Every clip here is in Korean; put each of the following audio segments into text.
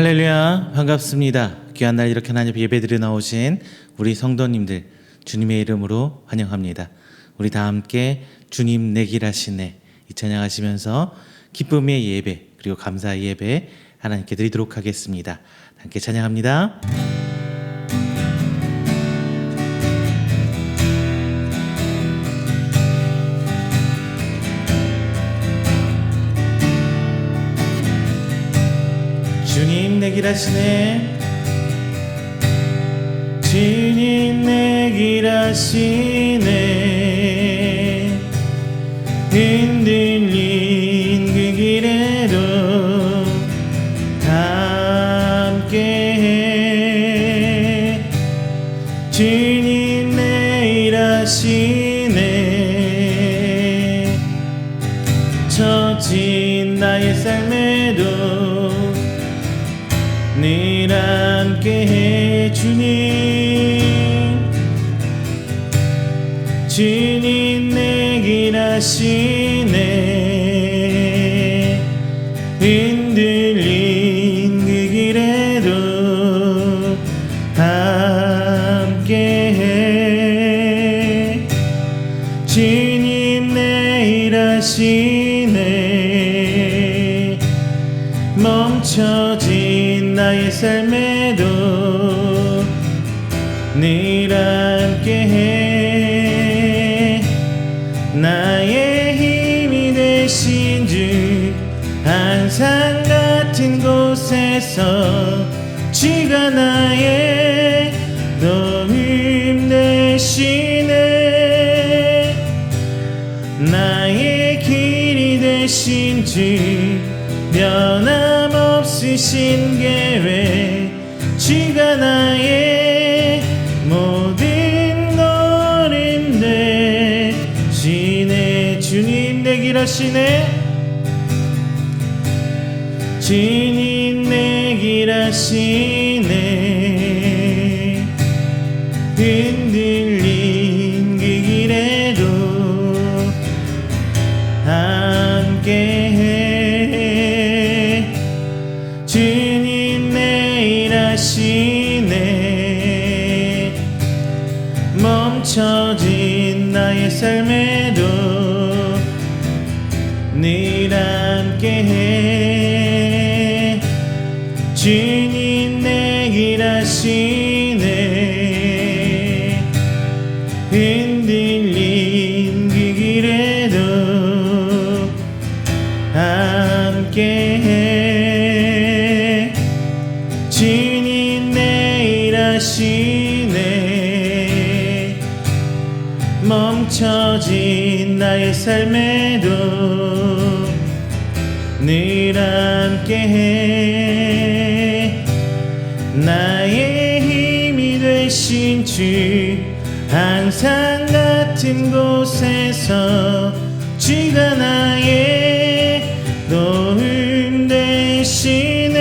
할렐루야, 반갑습니다. 귀한 날 이렇게 하나님 예배드려 나오신 우리 성도님들 주님의 이름으로 환영합니다. 우리 다 함께 주님 내 길 하시네 이 찬양하시면서 기쁨의 예배 그리고 감사의 예배 하나님께 드리도록 하겠습니다. 함께 찬양합니다. 주님 내 길 하시네, 주님 내 길 하시네, 흔들린 그 길에도 함께해. 주님 내 길 하시네, 처진 나의 삶에도 늘 함께해. 주님 내 길 하시네, 흔들린 그 길에도 함께해. 주님 내 길 하시네, 멈춰진 나의 삶에도 늘 함께해. 나의 힘이 되신 주, 항상 같은 곳에서 주가 나의 도움 되시네. 나의 길이 되신 주, 변함없으신 계획, 주가 나의 모든 걸음 되시네. 주님 내 길 하시네, 주님 내 길 하시네, 흔들린 그 길에도 함께해. 주님 내 길 하시네, 멈춰진 나의 삶에도 늘 함께해. 주님 내 길 하시네, 흔들린 그 길에도 함께해. 주님 내 길 하시네, 멈춰진 나의 삶에도 늘 함께해. 나의 힘이 되신 주, 항상 같은 곳에서 주가 나의 도움 되시네.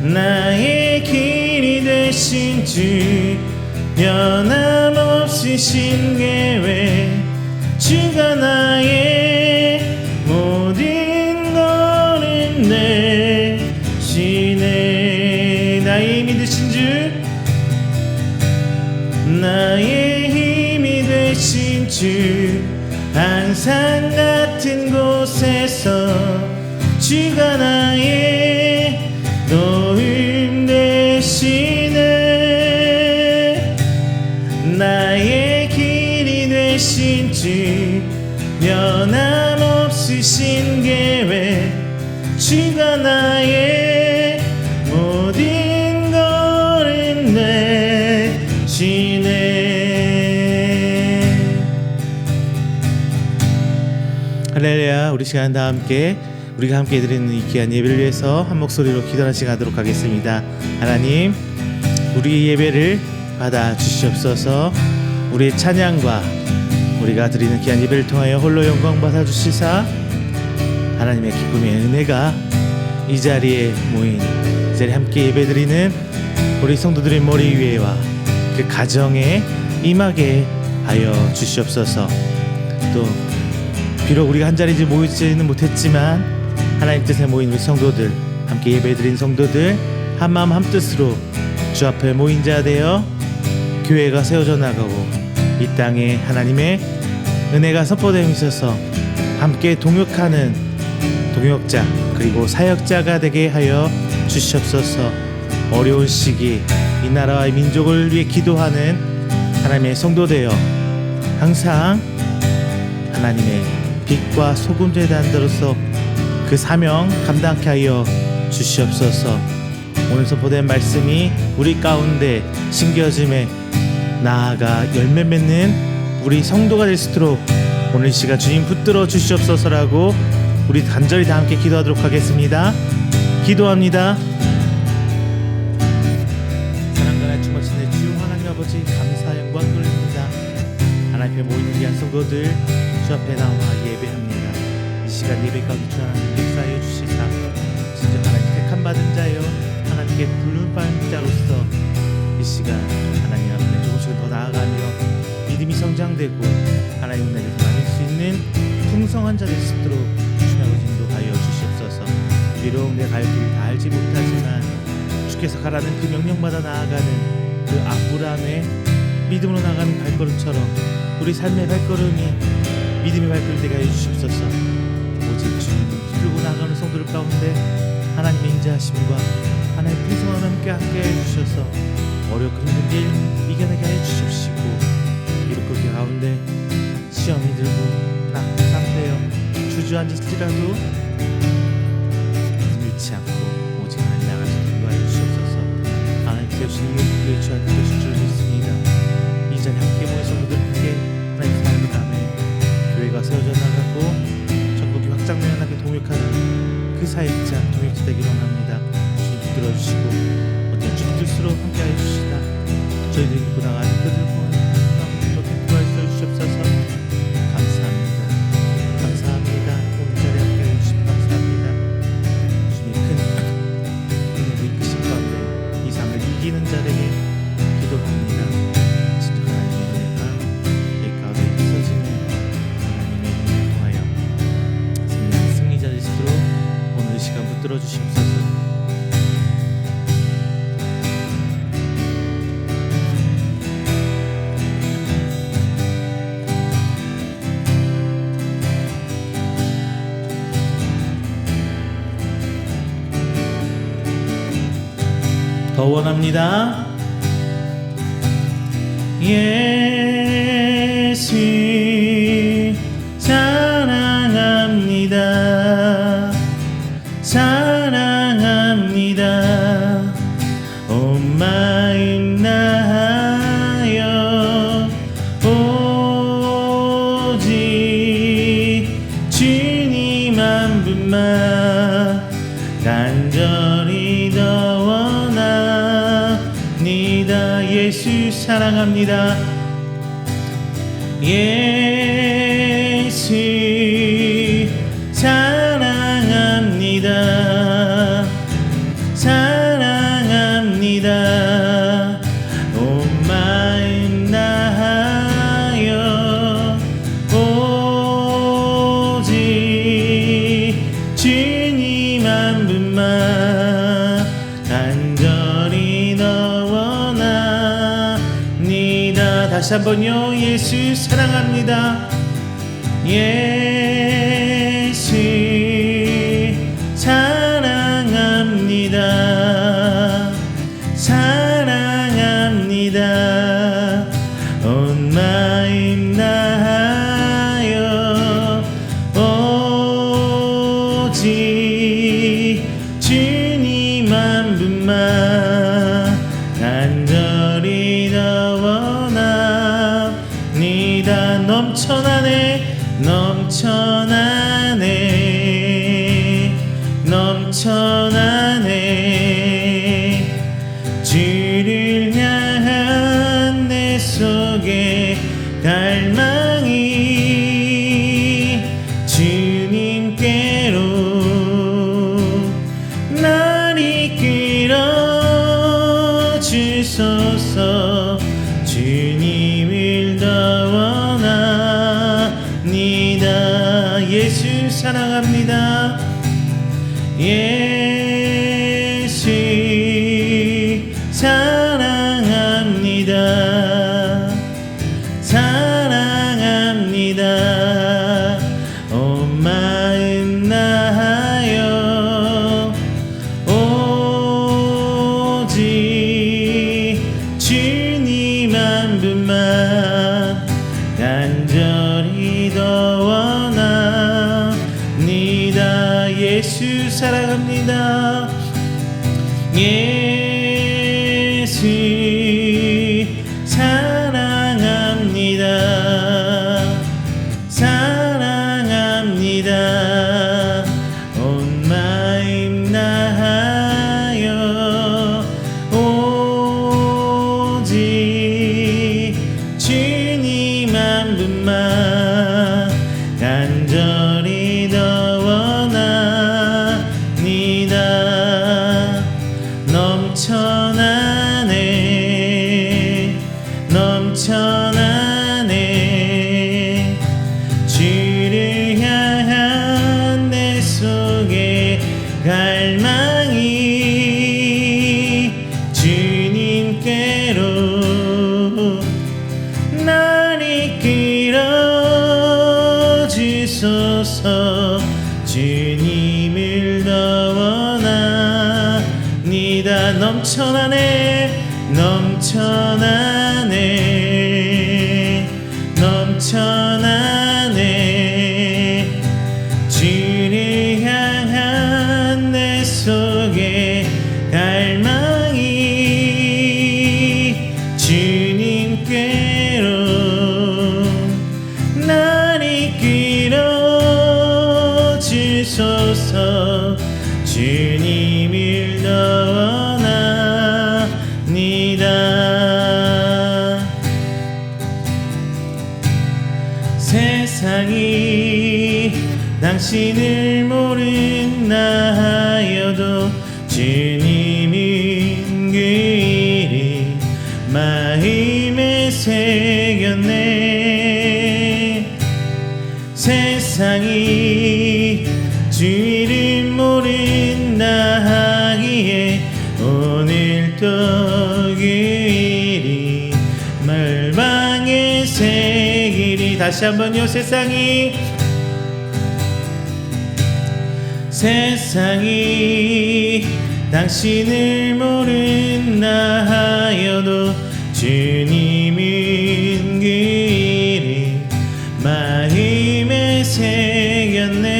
나의 길이 되신 주, 변함없으신 계획, 주가 나의 모든 걸음 되시네. 나의 힘이 되신 주, 나의 힘이 되신 주, 항상 같은 곳에서 주가 나의 도움 되시네. 나의 길이 되신 주, 변함없으신 계획, 주가 나의 모든 걸음 되시네. 할렐루야. 우리 시간 다 함께 우리가 함께 드리는 이 귀한 예배를 위해서 한 목소리로 기도하는 시간 하도록 하겠습니다. 하나님, 우리 예배를 받아 주시옵소서. 우리의 찬양과 우리가 드리는 귀한 예배를 통하여 홀로 영광 받아 주시사 하나님의 기쁨의 은혜가 이 자리에 모인, 이 자리에 함께 예배드리는 우리 성도들의 머리 위에와 그 가정에 임하게 하여 주시옵소서. 또 비록 우리가 한자리에 모이지는 못했지만 하나님 뜻에 모인 우리 성도들 함께 예배드린 성도들 한마음 한뜻으로 주 앞에 모인 자 되어 교회가 세워져 나가고 이 땅에 하나님의 은혜가 선포되어 있어서 함께 동역하는 동역자 그리고 사역자가 되게 하여 주시옵소서. 어려운 시기 이 나라와 이 민족을 위해 기도하는 하나님의 성도 되어 항상 하나님의 빛과 소금 재단으로서 그 사명 감당케 하여 주시옵소서. 오늘 선포된 말씀이 우리 가운데 심겨짐에 나아가 열매 맺는 우리 성도가 될 수 있도록 오늘 시간 주님 붙들어 주시옵소서라고 우리 간절히 다 함께 기도하도록 하겠습니다. 기도합니다. 사랑과 날 주마신 내 주 하나님 아버지 감사 영광 돌립니다. 하나님 앞에 모이는 귀한 성도들 주 앞에 나와 예배합니다. 이 시간 예배 가운데 주 하나님 역사하여 주시사 진정 하나님 택함 받은 자여 하나님께 부름받은 자로서 이 시간 하나님 앞에 조금씩 더 나아가며 믿음이 성장되고 하나님 은혜를 나눌 수 있는 풍성한 자 될 수 있도록 주님 아버지 인도하여 주시옵소서. 비록 내 갈 길을 다 알지 못하지만 주께서 가라는 그 명령마다 나아가는 그 아브라함의 믿음으로 나가는 발걸음처럼 우리 삶의 발걸음이 믿음의 발걸음이 되게 하여 주시옵소서. 오직 주님을 붙들고 나가는 성도들 가운데 하나님의 인자하심과 하나님의 풍성함과 함께 해주셔서 어렵고 힘든 일 이겨내게 하여 주십시고 비록 그 가운데 시험이 들고 낙담되어 주저앉을지라도 잃지 않고 오직 하나님 나갈 수 있도록 하여 주시옵소서. 하나님 세우신 이유에 주 안에 계실 줄 믿습니다. 이 자리에 함께 모인 성도들 함께 하나님 사랑을 담에 교회가 세워져 나가고 전국이 확장되어나게 동역하는 그 사역자 동역자 되기로 합니다. 주님 붙들어주시고 어떤 주들수록 함께 하여 주시다. 저희들이 입고 나가는 그들 보는 아버지도 기뻐하여 주시옵소서. 감사합니다. 감사합니다. 오늘 자리에 함께 해주시면 감사합니다. 주님의 큰 은혜로 이끄신 가운데 이 삶을 이기는 자에게 기도합니다. 진짜 하나님의 은혜가 이 가운데 있어지는 하나님의 은혜를 통하여 승리자 되시도록 오늘 이 시간 붙들어 주시옵소서. 더 원합니다. 예수 사랑합니다. 사랑합니다. 온 마음 다하여 오직 주님 한 분만 간절히 더 원합니다. 예수 사랑합니다. 예수 사랑합니다. 사랑합니다. 온 마음 다하여 오직 주님 한 분만 간절히 더 원합니다. 다시 한번요. 예수 사랑합니다. 예수 사랑합니다. 사랑합니다. 온 마음 다하여 오직 주님 한 분만 간절히 더 원합니다. 넘쳐나네 넘쳐나네 넘쳐나네 주를 향한 내 속에 갈망이 주님께로 날 이끌어 주소서. 주님을 더 원합니다. 예수 사랑합니다. 예수 사랑합니다. 예수 사랑합니다. 사랑합니다. 온 마음 다하여 오직 주님 한 분만 간절히 더 원합니다. 넘쳐나네 넘쳐나네 주를 향한 내 속에 갈망이 주님께로 날 이끌어 주소서. 주님을 더 원합니다. 넘쳐나네 넘쳐나네 넘쳐나네 주를 향한 내 속에 갈망이 주님께로 날 이끌어 주소서. 주님을 더 원합니다. 세상이 당신을 모른다 하여도 주님은 그 일이 마음에 새겼네. 세상이 주 이름 모른다 하기에 오늘도 그 일이 멸망의 새길이. 다시 한번요. 세상이 당신을 모른다 하여도 주님은 그 일이 마음에 새겼네.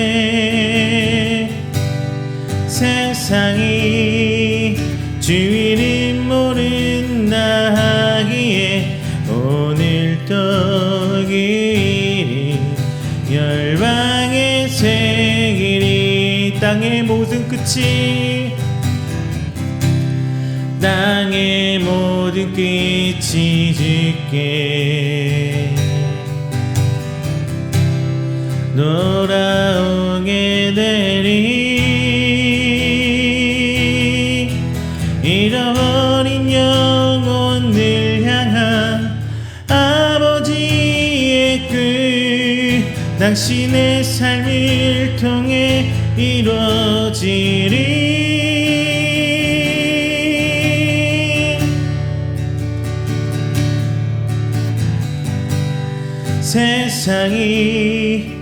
세상이 주 이름 모른다 하기에 오늘도 그 일이 열방의 새길이. 땅의 모든 끝이 땅의 모든 끝이 주께 돌아오게 되리. 잃어버린 영혼을 향한 아버지의 뜻 당신의 삶을 통해 이루어지리. 세상이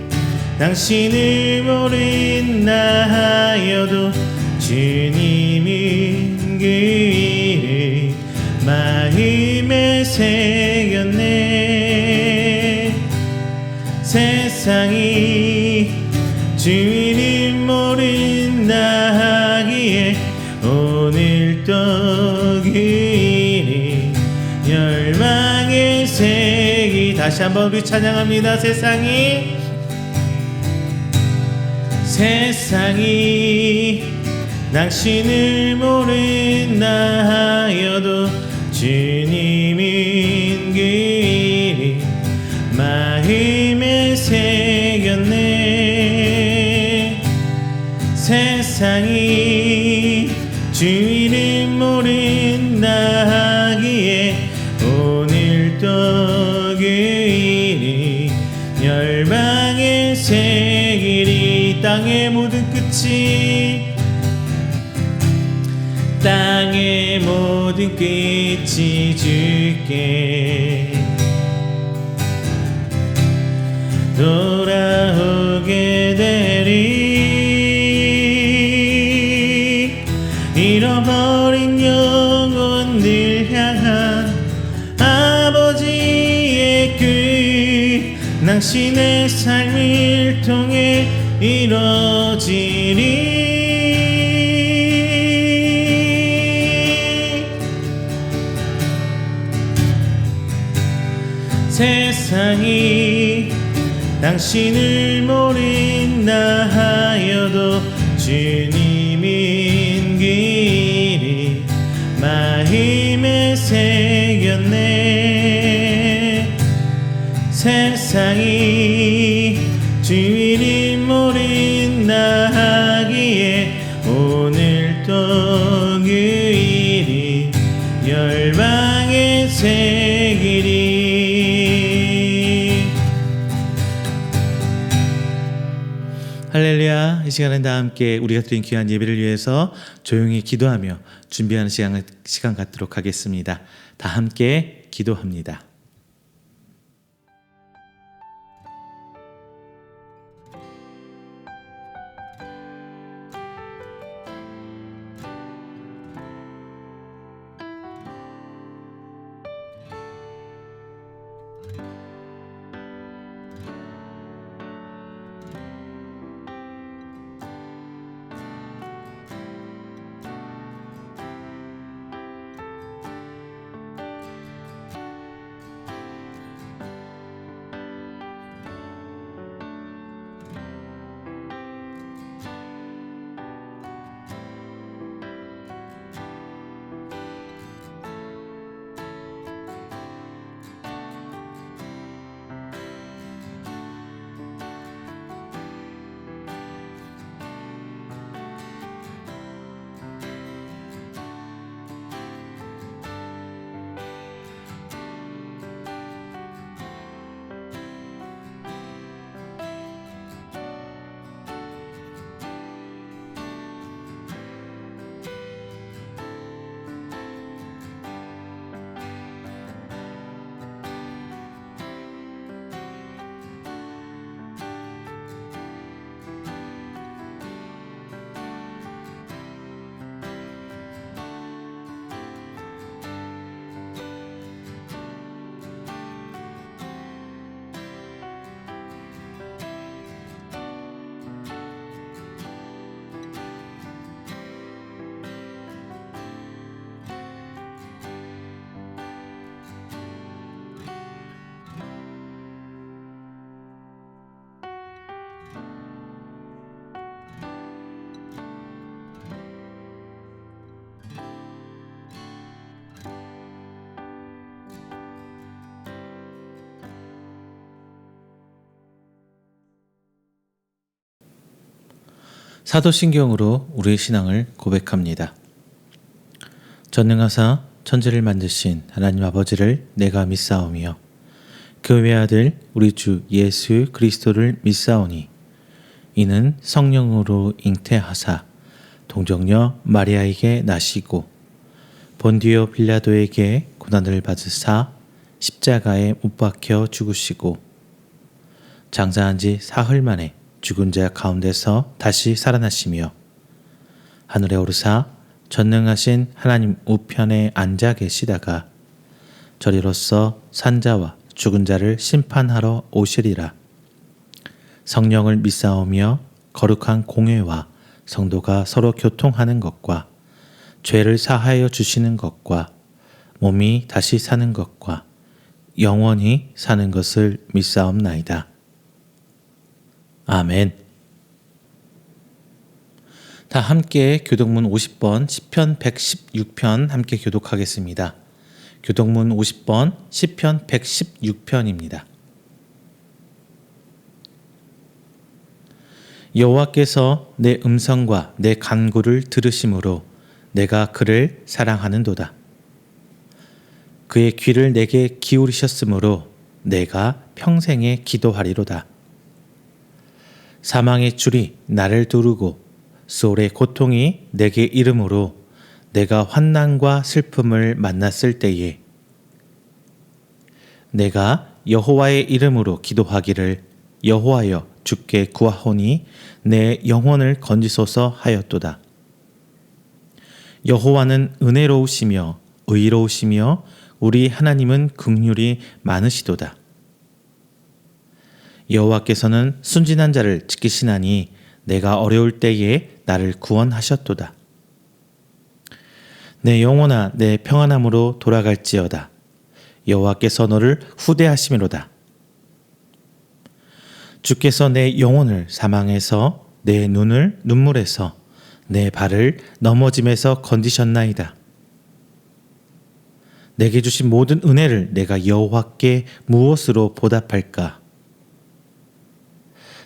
당신을 모른다 하여도 주님은 그 일을 마음에 새겼네. 세상이 주 이름 모른다 하기에 오늘도 그 일이 열방의 새기. 다시 한번 우리 찬양합니다. 세상이 당신을 모른다 하여도 주님은 그 일이 마음에 새겼네. 세상이 주 이름 모른다 하기에 오늘도 그 일이 열방의 새길이. 땅의 모든 끝이 땅의 모든 끝이 주께 돌아오게 되리. 잃어버린 영혼들 향한 아버지의 뜻 당신의 삶을 통해 이루어지리. 세상이 당신을 모른다 하여도 주님인 길이 마음에 새겼네. 세상이 주님을 모른다 하기에 오늘도 그 일이 열방에 새기리. 할렐루야. 이 시간은 다 함께 우리가 드린 귀한 예배를 위해서 조용히 기도하며 준비하는 시간 갖도록 하겠습니다. 다 함께 기도합니다. 사도신경으로 우리의 신앙을 고백합니다. 전능하사 천지를 만드신 하나님 아버지를 내가 믿사오며 그 외아들 우리 주 예수 그리스도를 믿사오니 이는 성령으로 잉태하사 동정녀 마리아에게 나시고 본디오 빌라도에게 고난을 받으사 십자가에 못 박혀 죽으시고 장사한 지 사흘 만에 죽은 자 가운데서 다시 살아나시며 하늘에 오르사 전능하신 하나님 우편에 앉아 계시다가 저리로서 산자와 죽은 자를 심판하러 오시리라. 성령을 믿사오며 거룩한 공회와 성도가 서로 교통하는 것과 죄를 사하여 주시는 것과 몸이 다시 사는 것과 영원히 사는 것을 믿사옵나이다. 아멘. 다 함께 교독문 50번 시편 116편 함께 교독하겠습니다. 교독문 50번 시편 116편입니다. 여호와께서 내 음성과 내 간구를 들으심으로 내가 그를 사랑하는도다. 그의 귀를 내게 기울이셨으므로 내가 평생에 기도하리로다. 사망의 줄이 나를 두르고 소울의 고통이 내게 이름으로 내가 환난과 슬픔을 만났을 때에 내가 여호와의 이름으로 기도하기를 여호와여 주께 구하오니 내 영혼을 건지소서 하였도다. 여호와는 은혜로우시며 의로우시며 우리 하나님은 긍휼이 많으시도다. 여호와께서는 순진한 자를 지키시나니 내가 어려울 때에 나를 구원하셨도다. 내 영혼아 내 평안함으로 돌아갈지어다. 여호와께서 너를 후대하심이로다. 주께서 내 영혼을 사망에서 내 눈을 눈물에서 내 발을 넘어짐에서 건지셨나이다. 내게 주신 모든 은혜를 내가 여호와께 무엇으로 보답할까?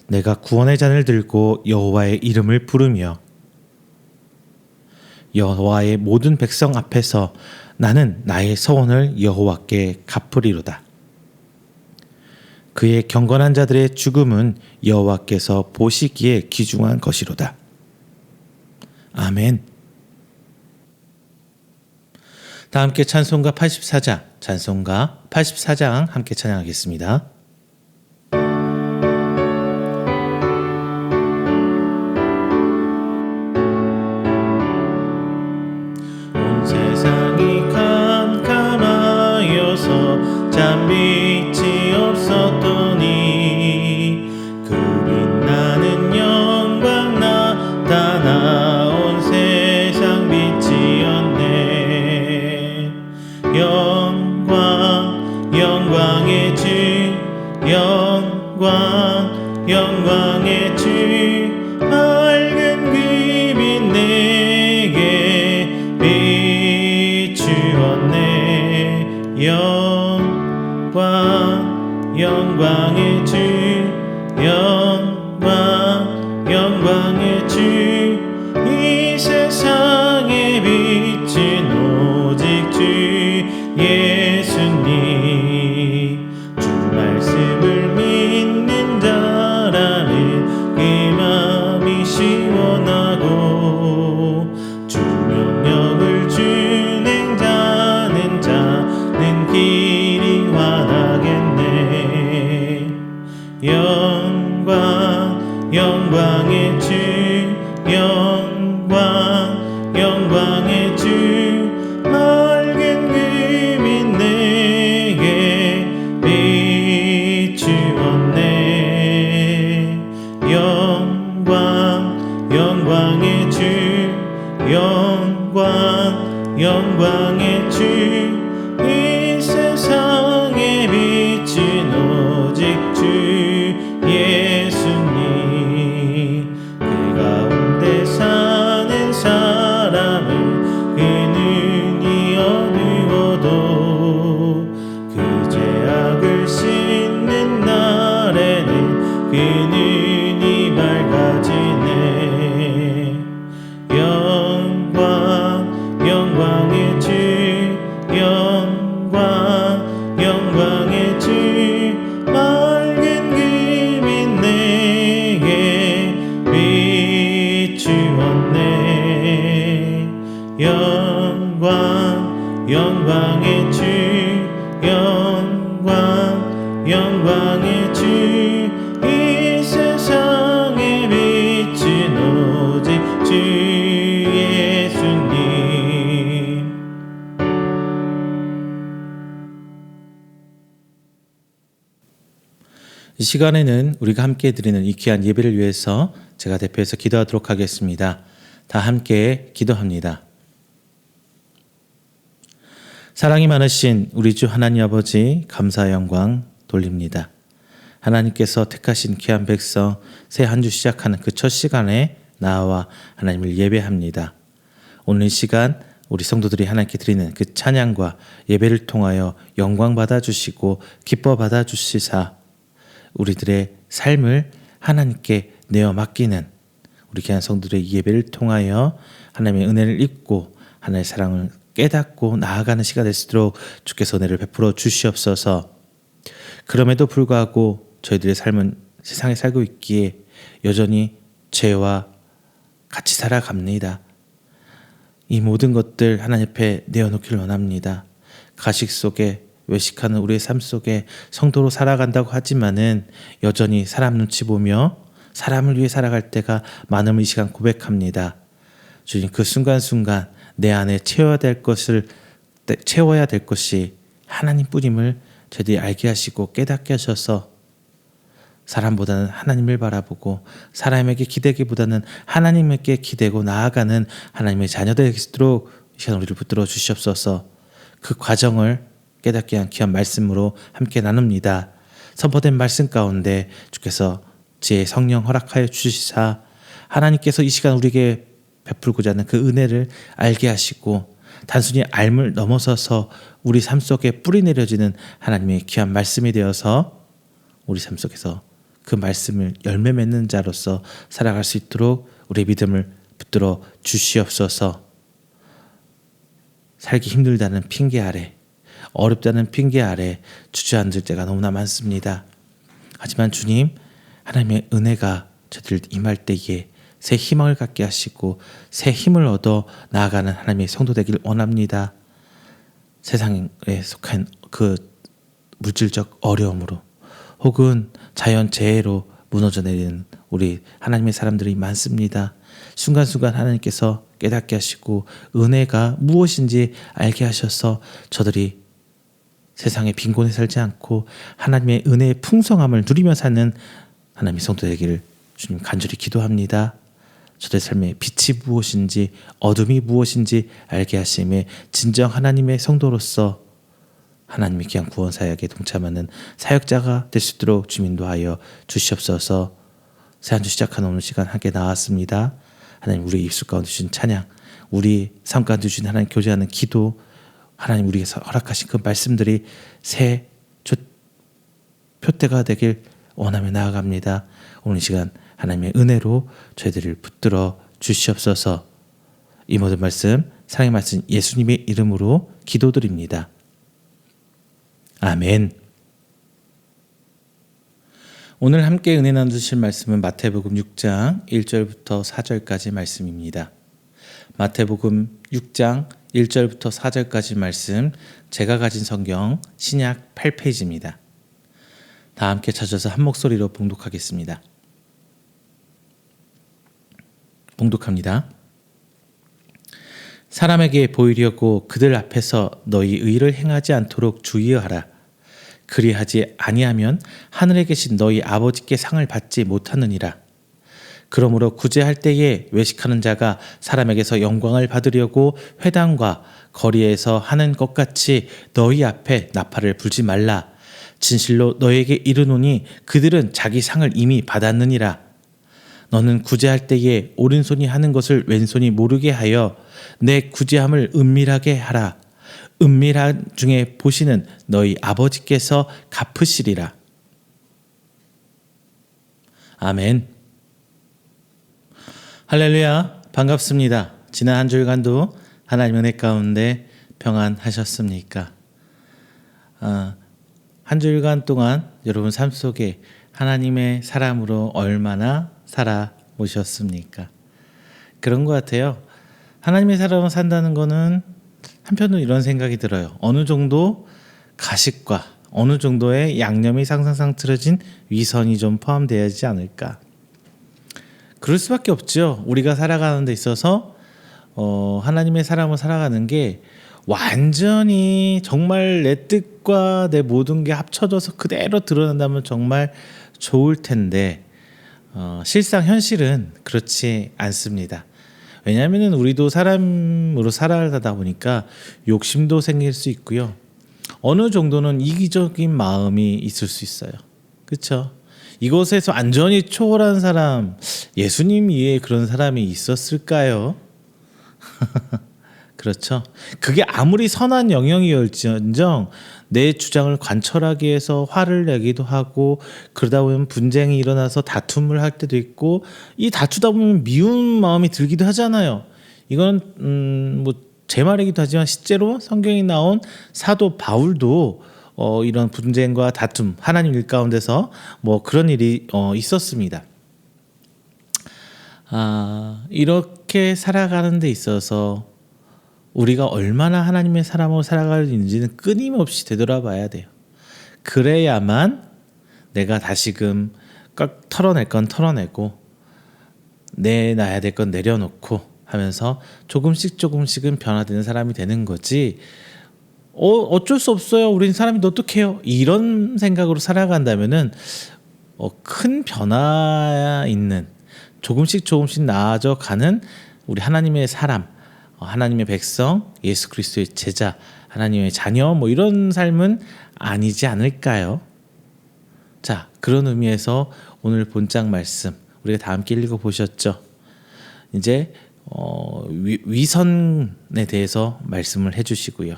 내가 구원의 잔을 들고 여호와의 이름을 부르며 여호와의 모든 백성 앞에서 나는 나의 서원을 여호와께 갚으리로다. 그의 경건한 자들의 죽음은 여호와께서 보시기에 귀중한 것이로다. 아멘. 다 함께 찬송가 84장 함께 찬양하겠습니다. 온 세상이 캄캄하여서 잠빛이 없었더니 그 빛나는 영광 나타나 온 세상 빛이었네. 영광의 주, 영광의 주, 밝은 그 빛 내게 비추었네. 영광의 주, 영광의 주, 이 세상에 비친 오직 주 예수님. 주 말씀을 믿는 자라는 그 마음이 시원하고 주 명령을 준행자는 자는 길이 환하겠네. 영광의 주, 영광의 주, 맑은 그 빛 내게 비추었네. 영광의 주, 영광의 주, 이 세상에 비친 오직 주 예수님. 그 가운데 사는 사람을 그 눈이 어두워도 그 죄악을 씻는 날에는 그 눈이 밝아지네. 영광의 주, 영광의 주, 맑은 그 빛 내게 비추었네. 영광의 주, 영광의 주, 이 세상에 비친 오직 주 예수님. 이 시간에는 우리가 함께 드리는 이 귀한 예배를 위해서 제가 대표해서 기도하도록 하겠습니다. 다 함께 기도합니다. 사랑이 많으신 우리 주 하나님 아버지, 감사 영광 돌립니다. 하나님께서 택하신 귀한 백성, 새 한 주 시작하는 그 첫 시간에 나와 하나님을 예배합니다. 오늘 이 시간 우리 성도들이 하나님께 드리는 그 찬양과 예배를 통하여 영광 받아주시고 기뻐 받아주시사 우리들의 삶을 하나님께 내어 맡기는 우리 귀한 성도들의 이 예배를 통하여 하나님의 은혜를 입고 하나님의 사랑을 깨닫고 나아가는 시간 될 수 있도록 주께서 은혜를 베풀어 주시옵소서. 그럼에도 불구하고 저희들의 삶은 세상에 살고 있기에 여전히 죄와 같이 살아갑니다. 이 모든 것들 하나님 앞에 내어놓기를 원합니다. 가식 속에 외식하는 우리의 삶 속에 성도로 살아간다고 하지만은 여전히 사람 눈치 보며 사람을 위해 살아갈 때가 많음을 이 시간 고백합니다. 주님, 그 순간순간 내 안에 채워야 될 것이 하나님뿐임을 저희들이 알게 하시고 깨닫게 하셔서 사람보다는 하나님을 바라보고 사람에게 기대기보다는 하나님에게 기대고 나아가는 하나님의 자녀 되도록 이 시간 우리를 붙들어 주시옵소서. 그 과정을 깨닫게 한 귀한 말씀으로 함께 나눕니다. 선포된 말씀 가운데 주께서 지혜 성령 허락하여 주시사 하나님께서 이 시간 우리에게 베풀고자 하는 그 은혜를 알게 하시고 단순히 알물 넘어서서 우리 삶 속에 뿌리 내려지는 하나님의 귀한 말씀이 되어서 우리 삶 속에서 그 말씀을 열매 맺는 자로서 살아갈 수 있도록 우리의 믿음을 붙들어 주시옵소서. 살기 힘들다는 핑계 아래, 어렵다는 핑계 아래 주저앉을 때가 너무나 많습니다. 하지만 주님, 하나님의 은혜가 저들 임할 때에 새 희망을 갖게 하시고 새 힘을 얻어 나아가는 하나님의 성도 되길 원합니다. 세상에 속한 그 물질적 어려움으로 혹은 자연재해로 무너져 내리는 우리 하나님의 사람들이 많습니다. 순간순간 하나님께서 깨닫게 하시고 은혜가 무엇인지 알게 하셔서 저들이 세상에 빈곤에 살지 않고 하나님의 은혜의 풍성함을 누리며 사는 하나님의 성도 되기를 주님 간절히 기도합니다. 저들의 삶의 빛이 무엇인지 어둠이 무엇인지 알게 하심에 진정 하나님의 성도로서 하나님의 귀한 구원 사역에 동참하는 사역자가 될 수 있도록 주민도하여 주시옵소서. 새 한 주 시작하는 오늘 시간 함께 나왔습니다. 하나님 우리의 입술 가운데 주신 찬양, 우리 삶 가운데 주신 하나님 교제하는 기도, 하나님 우리에게서 허락하신 그 말씀들이 새 표대가 되길 원하며 나아갑니다. 오늘 시간 하나님의 은혜로 저희들을 붙들어 주시옵소서. 이 모든 말씀 사랑의 말씀 예수님의 이름으로 기도드립니다. 아멘. 오늘 함께 은혜 나누실 말씀은 마태복음 6장 1절부터 4절까지 말씀입니다. 마태복음 6장 1절부터 4절까지 말씀, 제가 가진 성경 신약 8페이지입니다. 다 함께 찾아서 한 목소리로 봉독하겠습니다. 봉독합니다. 사람에게 보이려고 그들 앞에서 너희 의를 행하지 않도록 주의하라. 그리하지 아니하면 하늘에 계신 너희 아버지께 상을 받지 못하느니라. 그러므로 구제할 때에 외식하는 자가 사람에게서 영광을 받으려고 회당과 거리에서 하는 것 같이 너희 앞에 나팔을 불지 말라. 진실로 너에게 이르노니 그들은 자기 상을 이미 받았느니라. 너는 구제할 때에 오른손이 하는 것을 왼손이 모르게 하여 내 구제함을 은밀하게 하라. 은밀한 중에 보시는 너희 아버지께서 갚으시리라. 아멘. 할렐루야, 반갑습니다. 지난 한 주간도 하나님 은혜 가운데 평안하셨습니까? 한 주간 동안 여러분 삶 속에 하나님의 사람으로 얼마나 살아오셨습니까? 그런 것 같아요. 하나님의 사람으로 산다는 거는 한편으로 이런 생각이 들어요. 어느 정도 가식과 어느 정도의 양념이 상상상틀어진 위선이 좀 포함되어야 하지 않을까. 그럴 수밖에 없죠. 우리가 살아가는 데 있어서 하나님의 사람으로 살아가는 게 완전히 정말 내 뜻과 내 모든 게 합쳐져서 그대로 드러난다면 정말 좋을 텐데 실상 현실은 그렇지 않습니다. 왜냐하면 우리도 사람으로 살아가다 보니까 욕심도 생길 수 있고요. 어느 정도는 이기적인 마음이 있을 수 있어요. 그렇죠? 이곳에서 완전히 초월한 사람, 예수님 이외에 그런 사람이 있었을까요? 그렇죠. 그게 아무리 선한 영역이었지언정 내 주장을 관철하기 위해서 화를 내기도 하고 그러다 보면 분쟁이 일어나서 다툼을 할 때도 있고 이 다투다 보면 미운 마음이 들기도 하잖아요. 이건 뭐 제 말이기도 하지만 실제로 성경에 나온 사도 바울도 이런 분쟁과 다툼, 하나님 일 가운데서 뭐 그런 일이 있었습니다. 이렇게 살아가는 데 있어서 우리가 얼마나 하나님의 사람으로 살아가는지는 끊임없이 되돌아봐야 돼요. 그래야만 내가 다시금 털어낼 건 털어내고 내놔야 될 건 내려놓고 하면서 조금씩은 변화되는 사람이 되는 거지. 어쩔 수 없어요. 우린 사람인데 어떡해요. 이런 생각으로 살아간다면은 큰 변화 있는 조금씩 나아져 가는 우리 하나님의 사람, 하나님의 백성, 예수 그리스도의 제자 하나님의 자녀 뭐 이런 삶은 아니지 않을까요? 자, 그런 의미에서 오늘 본장 말씀 우리가 다 함께 읽어보셨죠? 이제 위선에 대해서 말씀을 해주시고요.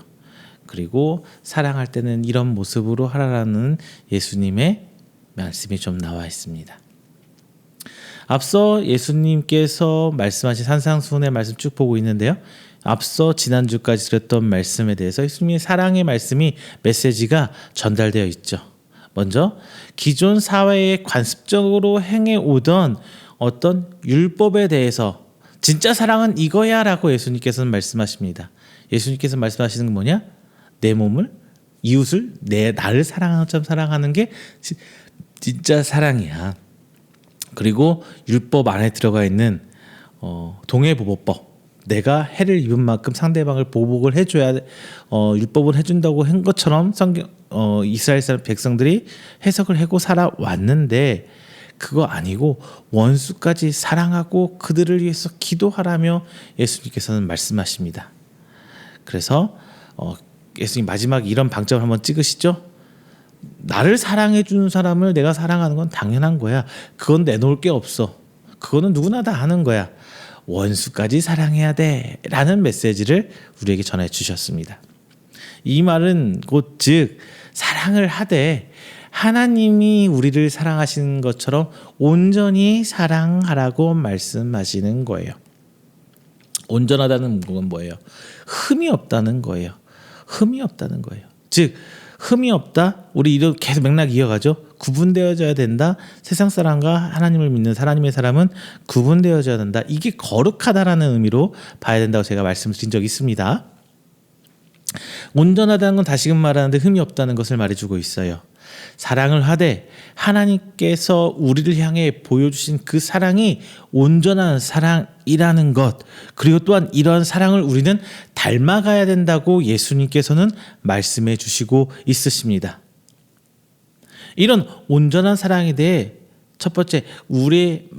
그리고 사랑할 때는 이런 모습으로 하라라는 예수님의 말씀이 좀 나와 있습니다. 앞서 예수님께서 말씀하신 산상수훈의 말씀 쭉 보고 있는데요. 앞서 지난주까지 드렸던 말씀에 대해서 예수님의 사랑의 말씀이 메시지가 전달되어 있죠. 먼저 기존 사회에 관습적으로 행해오던 어떤 율법에 대해서 진짜 사랑은 이거야 라고 예수님께서는 말씀하십니다. 예수님께서 말씀하시는 건 뭐냐? 내 몸을, 이웃을 나를 사랑하는 것처럼 사랑하는 게 진짜 사랑이야. 그리고 율법 안에 들어가 있는 동해보복법, 내가 해를 입은 만큼 상대방을 보복을 해줘야 율법을 해준다고 한 것처럼 이스라엘 사람 백성들이 해석을 하고 살아왔는데 그거 아니고 원수까지 사랑하고 그들을 위해서 기도하라며 예수님께서는 말씀하십니다. 그래서 예수님 마지막에 이런 방점을 한번 찍으시죠. 나를 사랑해 주는 사람을 내가 사랑하는 건 당연한 거야. 그건 내놓을 게 없어. 그거는 누구나 다 하는 거야. 원수까지 사랑해야 돼 라는 메시지를 우리에게 전해 주셨습니다. 이 말은 곧 즉 사랑을 하되 하나님이 우리를 사랑하시는 것처럼 온전히 사랑하라고 말씀하시는 거예요. 온전하다는 건 뭐예요? 흠이 없다는 거예요. 흠이 없다는 거예요. 즉 흠이 없다. 우리 이런 계속 맥락 이어가죠. 구분되어져야 된다. 세상 사람과 하나님을 믿는 하나님의 사람은 구분되어져야 된다. 이게 거룩하다라는 의미로 봐야 된다고 제가 말씀드린 적이 있습니다. 온전하다는 건 다시금 말하는데 흠이 없다는 것을 말해주고 있어요. 사랑을 하되 하나님께서 우리를 향해 보여주신 그 사랑이 온전한 사랑이라는 것, 그리고 또한 이런 사랑을 우리는 닮아가야 된다고 예수님께서는 말씀해 주시고 있으십니다. 이런 온전한 사랑에 대해 첫 번째 우리의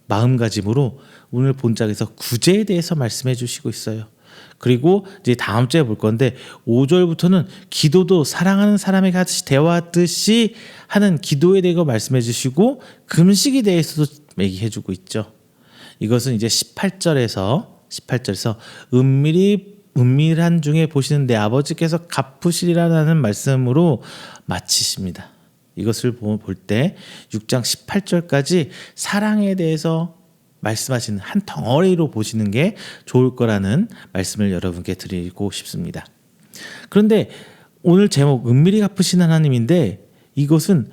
마음가짐으로 오늘 본장에서 구제에 대해서 말씀해 주시고 있어요. 그리고 이제 다음 주에 볼 건데 5절부터는 기도도 사랑하는 사람에게 하듯이 대화하듯이 하는 기도에 대해 말씀해 주시고 금식에 대해서도 얘기해 주고 있죠. 이것은 이제 18절에서 은밀한 중에 보시는 내 아버지께서 갚으시리라는 말씀으로 마치십니다. 이것을 볼 때 6장 18절까지 사랑에 대해서 말씀하시는 한 덩어리로 보시는 게 좋을 거라는 말씀을 여러분께 드리고 싶습니다. 그런데 오늘 제목 은밀히 갚으신 하나님인데 이것은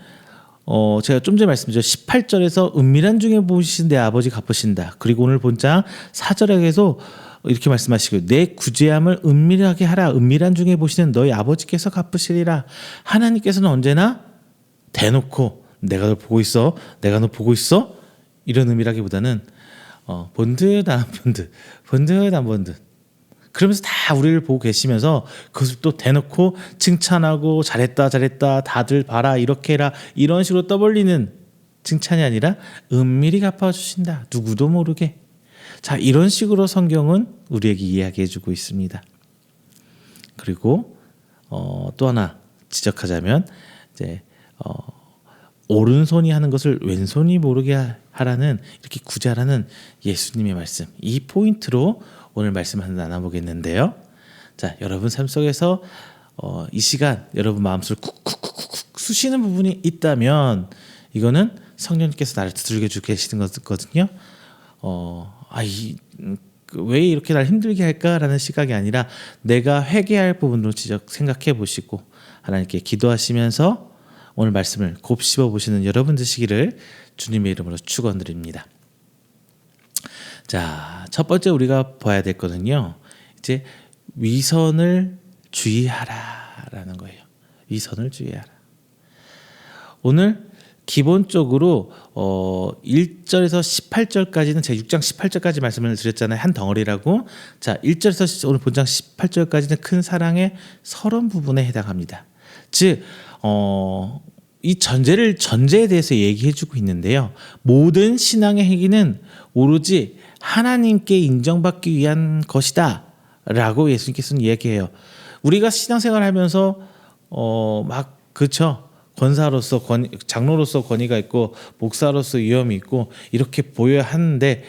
제가 좀 전에 말씀드렸죠. 18절에서 은밀한 중에 보시는 내 아버지 갚으신다. 그리고 오늘 본장 4절에서 이렇게 말씀하시고 내 구제함을 은밀하게 하라. 은밀한 중에 보시는 너희 아버지께서 갚으시리라. 하나님께서는 언제나 대놓고 내가 너 보고 있어. 내가 너 보고 있어. 이런 의미라기보다는 번듯한 번듯 그러면서 다 우리를 보고 계시면서 그것을 또 대놓고 칭찬하고 잘했다 다들 봐라 이렇게 해라 이런 식으로 떠벌리는 칭찬이 아니라 은밀히 갚아주신다. 누구도 모르게. 자, 이런 식으로 성경은 우리에게 이야기해 주고 있습니다. 그리고 또 하나 지적하자면 이제 오른손이 하는 것을 왼손이 모르게 하라는 이렇게 구제하라는 예수님의 말씀, 이 포인트로 오늘 말씀을 나눠보겠는데요. 자, 여러분 삶 속에서 이 시간 여러분 마음속을 쿡쿡쿡쿡 쑤시는 부분이 있다면 이거는 성령님께서 나를 두들겨 주고 계시는 거거든요. 왜 이렇게 날 힘들게 할까라는 시각이 아니라 내가 회개할 부분으로 생각해 보시고 하나님께 기도하시면서 오늘 말씀을 곱씹어 보시는 여러분 되시기를 주님의 이름으로 축원드립니다. 자, 첫 번째 우리가 봐야 될 거는요. 이제 위선을 주의하라라는 거예요. 위선을 주의하라. 오늘 기본적으로 1절에서 18절까지는 제가 6장 18절까지 말씀을 드렸잖아요. 한 덩어리라고. 자, 1절에서 오늘 본장 18절까지는 큰 사랑의 서론 부분에 해당합니다. 즉 이 전제에 대해서 얘기해주고 있는데요. 모든 신앙의 행위는 오로지 하나님께 인정받기 위한 것이다 라고 예수님께서는 얘기해요. 우리가 신앙생활을 하면서 막 그쵸, 권사로서 장로로서 권위가 있고 목사로서 위엄이 있고 이렇게 보여야 하는데,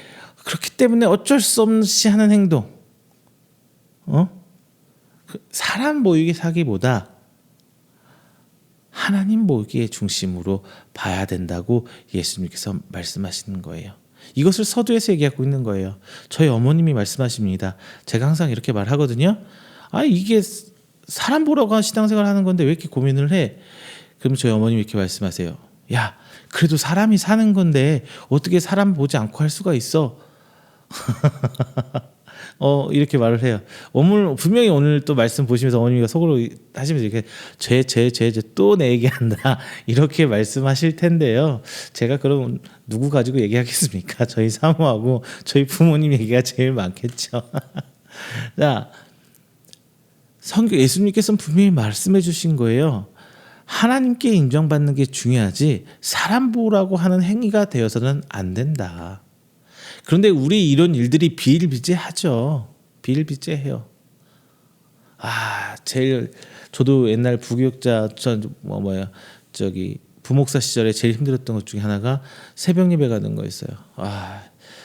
그렇기 때문에 어쩔 수 없이 하는 행동, 사람 보이게 사기보다 하나님 보기의 중심으로 봐야 된다고 예수님께서 말씀하시는 거예요. 이것을 서두에서 얘기하고 있는 거예요. 저희 어머님이 말씀하십니다. 제가 항상 이렇게 말하거든요. 이게 사람 보러가 신앙생활 하는 건데 왜 이렇게 고민을 해? 그럼 저희 어머님이 이렇게 말씀하세요. 야, 그래도 사람이 사는 건데 어떻게 사람 보지 않고 할 수가 있어? 이렇게 말을 해요. 분명히 오늘 또 말씀 보시면서 어머니가 속으로 하시면서 이렇게 죄 또 내 얘기한다 이렇게 말씀하실 텐데요. 제가 그럼 누구 가지고 얘기하겠습니까? 저희 사모하고 저희 부모님 얘기가 제일 많겠죠. 자, 예수님께서는 분명히 말씀해 주신 거예요. 하나님께 인정받는 게 중요하지 사람 보라고 하는 행위가 되어서는 안 된다. 그런데 우리 이런 일들이 비일비재하죠. 비일비재해요. 저도 옛날 부교육자 부목사 시절에 제일 힘들었던 것 중에 하나가 새벽 예배 가는 거였어요.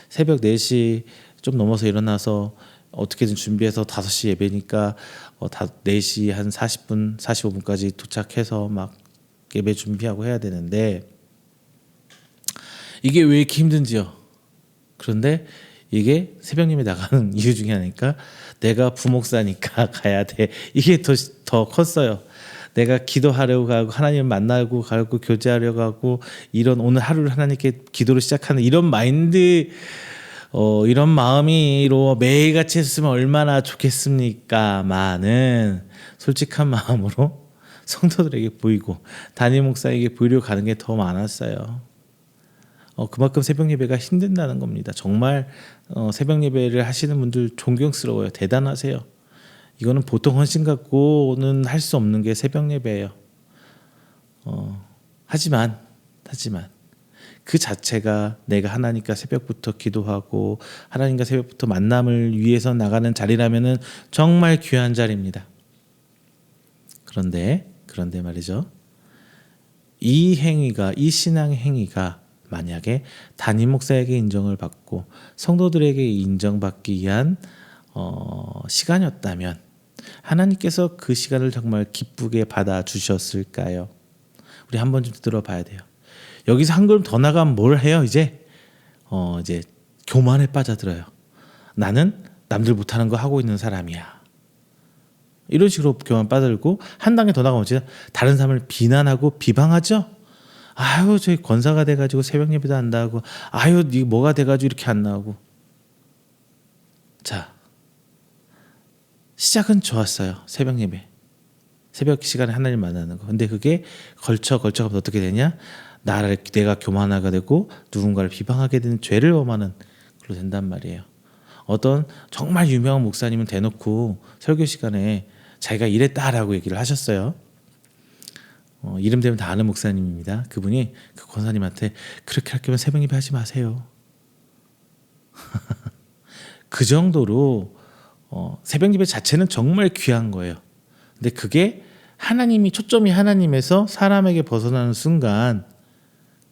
새벽 4시 좀 넘어서 일어나서 어떻게든 준비해서 5시 예배니까 4시 한 40분, 45분까지 도착해서 막 예배 준비하고 해야 되는데 이게 왜 이렇게 힘든지요? 그런데 이게 새벽 예배 나가는 이유 중에 하나니까 내가 부목사니까 가야 돼. 이게 더 컸어요. 내가 기도하려고 가고 하나님 만나고 가고 교제하려고 가고 이런 오늘 하루를 하나님께 기도로 시작하는 이런 마인드, 이런 마음으로 매일같이 했으면 얼마나 좋겠습니까만은 솔직한 마음으로 성도들에게 보이고 담임 목사에게 보이려고 가는 게 더 많았어요. 그만큼 새벽 예배가 힘든다는 겁니다. 정말 새벽 예배를 하시는 분들 존경스러워요. 대단하세요. 이거는 보통 헌신 갖고는 할 수 없는 게 새벽 예배예요. 하지만 그 자체가 내가 하나님과 새벽부터 기도하고 하나님과 새벽부터 만남을 위해서 나가는 자리라면은 정말 귀한 자리입니다. 그런데 말이죠. 이 신앙의 행위가 만약에 담임 목사에게 인정을 받고 성도들에게 인정받기 위한 시간이었다면 하나님께서 그 시간을 정말 기쁘게 받아주셨을까요? 우리 한 번 좀 들어봐야 돼요. 여기서 한 걸음 더 나가면 뭘 해요? 이제 교만에 빠져들어요. 나는 남들 못하는 거 하고 있는 사람이야. 이런 식으로 교만 빠져들고 한 단계 더 나가면 다른 사람을 비난하고 비방하죠. 저희 권사가 돼가지고 새벽 예배도 안 나오고 니 뭐가 돼가지고 이렇게 안 나오고. 자, 시작은 좋았어요. 새벽 예배, 새벽 시간에 하나님 만나는 거. 근데 그게 걸쳐가면 어떻게 되냐? 내가 교만하게 되고 누군가를 비방하게 되는 죄를 범하는 걸로 된단 말이에요. 어떤 정말 유명한 목사님은 대놓고 설교 시간에 자기가 이랬다라고 얘기를 하셨어요. 이름 되면 다 아는 목사님입니다. 그분이 그 권사님한테 그렇게 할 거면 새벽 예배 하지 마세요. 그 정도로 새벽 예배 자체는 정말 귀한 거예요. 근데 그게 초점이 하나님에서 사람에게 벗어나는 순간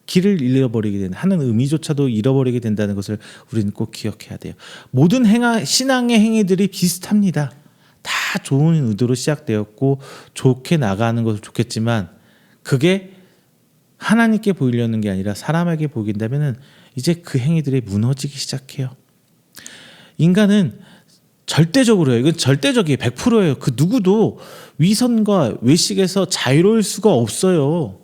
길을 잃어버리게 하는 의미조차도 잃어버리게 된다는 것을 우리는 꼭 기억해야 돼요. 모든 신앙의 행위들이 비슷합니다. 다 좋은 의도로 시작되었고 좋게 나가는 것은 좋겠지만 그게 하나님께 보이려는 게 아니라 사람에게 보인다면 이제 그 행위들이 무너지기 시작해요. 인간은 절대적으로요. 이건 절대적이에요. 100%예요. 그 누구도 위선과 외식에서 자유로울 수가 없어요.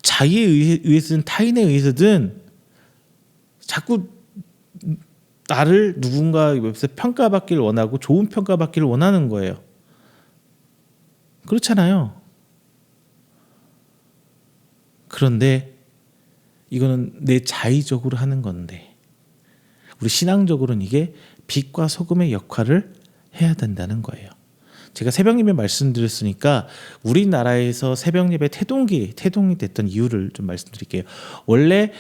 자기에 의해서든 타인에 의해서든 자꾸 나를 누군가 옆에서 평가받기를 원하고 좋은 평가받기를 원하는 거예요. 그렇잖아요. 그런데 이거는 내 자의적으로 하는 건데 우리 신앙적으로는 이게 빛과 소금의 역할을 해야 된다는 거예요. 제가 새벽 예배 말씀드렸으니까 우리나라에서 새벽 예배 태동이 됐던 이유를 좀 말씀드릴게요. 원래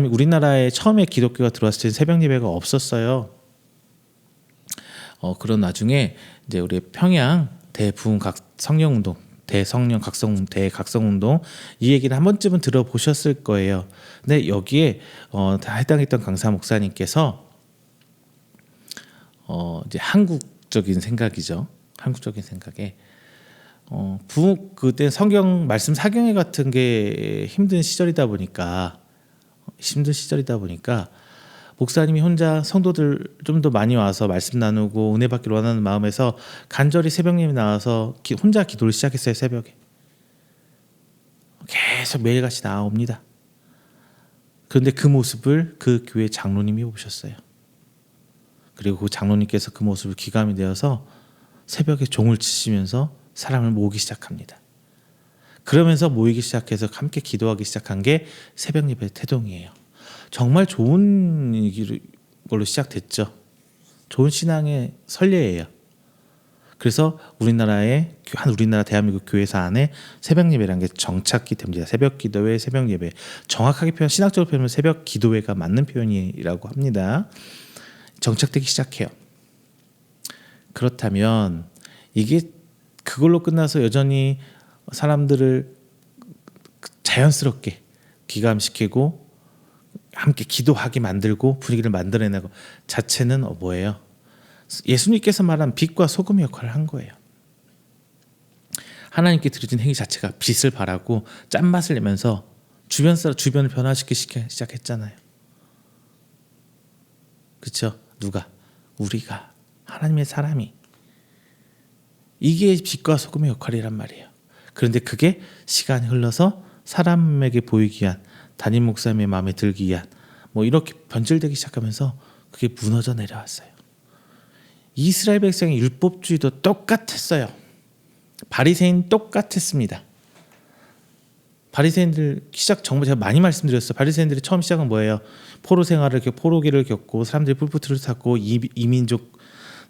우리나라에 처음에 기독교가 들어왔을 때 새벽 예배가 없었어요. 그런 와중에 이제 우리 평양 대부흥각 성령운동, 대성령 각성 대각성운동 이 얘기를 한 번쯤은 들어보셨을 거예요. 근데 여기에 다 해당했던 강사 목사님께서 이제 한국적인 생각이죠. 한국적인 생각에 그때 성경 말씀 사경회 같은 게 힘든 시절이다 보니까 목사님이 혼자 성도들 좀 더 많이 와서 말씀 나누고 은혜 받기를 원하는 마음에서 간절히 새벽님이 나와서 혼자 기도를 시작했어요. 새벽에 계속 매일같이 나옵니다. 그런데 그 모습을 그 교회 장로님이 보셨어요. 그리고 그 장로님께서 그 모습을 기감이 되어서 새벽에 종을 치시면서 사람을 모으기 시작합니다. 그러면서 모이기 시작해서 함께 기도하기 시작한 게 새벽 예배 태동이에요. 정말 좋은 걸로 시작됐죠. 좋은 신앙의 선례예요. 그래서 우리나라 대한민국 교회사 안에 새벽 예배라는 게 정착이 됩니다. 새벽 기도회, 새벽 예배. 정확하게 신학적으로 표현하면 새벽 기도회가 맞는 표현이라고 합니다. 정착되기 시작해요. 그렇다면 이게 그걸로 끝나서 여전히 사람들을 자연스럽게 기감시키고 함께 기도하게 만들고 분위기를 만들어내고 자체는 뭐예요? 예수님께서 말한 빛과 소금의 역할을 한 거예요. 하나님께 드려진 행위 자체가 빛을 발하고 짠맛을 내면서 주변을 변화시키기 시작했잖아요. 그렇죠? 누가? 우리가, 하나님의 사람이. 이게 빛과 소금의 역할이란 말이에요. 그런데 그게 시간이 흘러서 사람에게 보이기 위한, 담임 목사님의 마음에 들기 위한 이렇게 변질되기 시작하면서 그게 무너져 내려왔어요. 이스라엘 백성의 율법주의도 똑같았어요. 바리새인 똑같았습니다. 바리새인들 정말 제가 많이 말씀드렸어요. 바리새인들이 처음 시작은 뭐예요? 포로 생활을 포로기를 겪고 사람들이 뿔뿔이를 탔고 이민족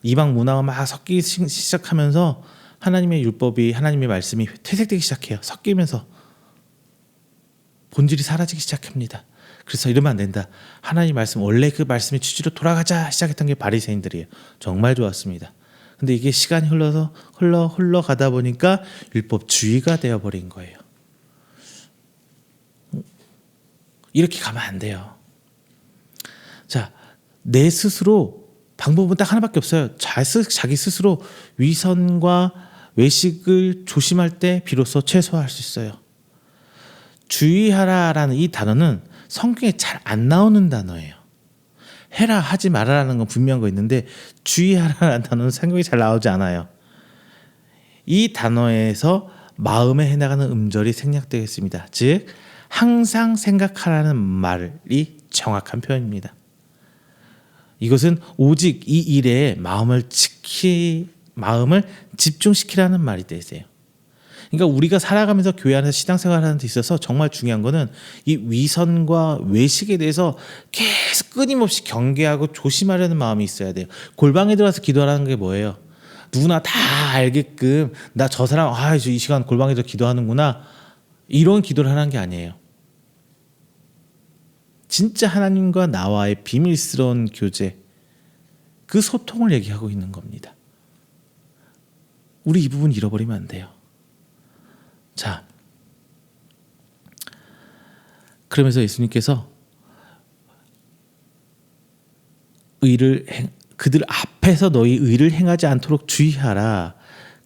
이방 문화가 막 섞이기 시작하면서 하나님의 율법이 하나님의 말씀이 퇴색되기 시작해요. 섞이면서 본질이 사라지기 시작합니다. 그래서 이러면 안 된다. 하나님 말씀 원래 그 말씀의 취지로 돌아가자 시작했던 게 바리새인들이에요. 정말 좋았습니다. 근데 이게 시간이 흘러가다 보니까 율법주의가 되어버린 거예요. 이렇게 가면 안 돼요. 자, 내 스스로 방법은 딱 하나밖에 없어요. 자기 스스로 위선과 외식을 조심할 때 비로소 최소화할 수 있어요. 주의하라라는 이 단어는 성경에 잘 안 나오는 단어예요. 해라 하지 말아라는 건 분명한 거 있는데 주의하라라는 단어는 성경에 잘 나오지 않아요. 이 단어에서 마음에 해나가는 음절이 생략되겠습니다. 즉 항상 생각하라는 말이 정확한 표현입니다. 이것은 오직 이 일에 마음을 집중시키라는 말이 되세요. 그러니까 우리가 살아가면서 교회 안에서 신앙생활하는 데 있어서 정말 중요한 거는 이 위선과 외식에 대해서 계속 끊임없이 경계하고 조심하려는 마음이 있어야 돼요. 골방에 들어가서 기도하라는 게 뭐예요? 누구나 다 알게끔 나 저 사람 이 시간 골방에 들어 기도하는구나 이런 기도를 하는 게 아니에요. 진짜 하나님과 나와의 비밀스러운 교제, 그 소통을 얘기하고 있는 겁니다. 우리 이 부분 잃어버리면 안 돼요. 자, 그러면서 예수님께서 그들 앞에서 너희 의를 행하지 않도록 주의하라.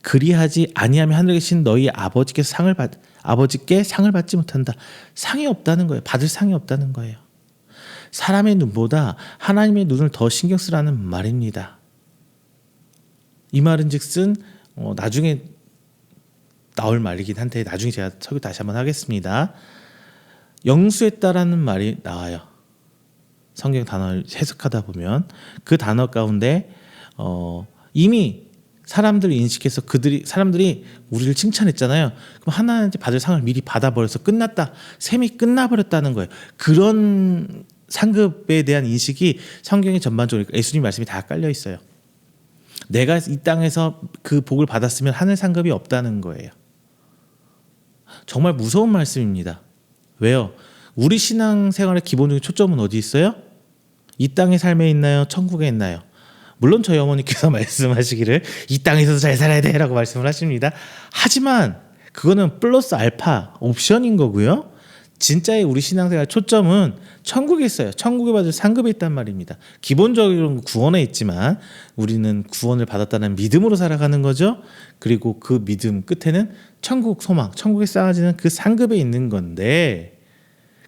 그리하지 아니하면 하늘에 계신 너희 아버지께 상을 받지 못한다. 상이 없다는 거예요. 받을 상이 없다는 거예요. 사람의 눈보다 하나님의 눈을 더 신경 쓰라는 말입니다. 이 말은즉슨 나중에 나올 말이긴 한데 나중에 제가 설교 다시 한번 하겠습니다. 영수했다라는 말이 나와요. 성경 단어를 해석하다 보면 그 단어 가운데 이미 사람들을 인식해서 사람들이 우리를 칭찬했잖아요. 그럼 하나님한테 받을 상을 미리 받아버려서 끝났다. 셈이 끝나버렸다는 거예요. 그런 상급에 대한 인식이 성경의 전반적으로 예수님 말씀이 다 깔려 있어요. 내가 이 땅에서 그 복을 받았으면 하늘 상급이 없다는 거예요. 정말 무서운 말씀입니다. 왜요? 우리 신앙생활의 기본적인 초점은 어디 있어요? 이 땅의 삶에 있나요? 천국에 있나요? 물론 저희 어머니께서 말씀하시기를 이 땅에서도 잘 살아야 돼라고 말씀을 하십니다. 하지만 그거는 플러스 알파 옵션인 거고요. 진짜의 우리 신앙생활 초점은 천국에 있어요. 천국에 받을 상급에 있단 말입니다. 기본적으로는 구원에 있지만 우리는 구원을 받았다는 믿음으로 살아가는 거죠. 그리고 그 믿음 끝에는 천국 소망, 천국에 쌓아지는 그 상급에 있는 건데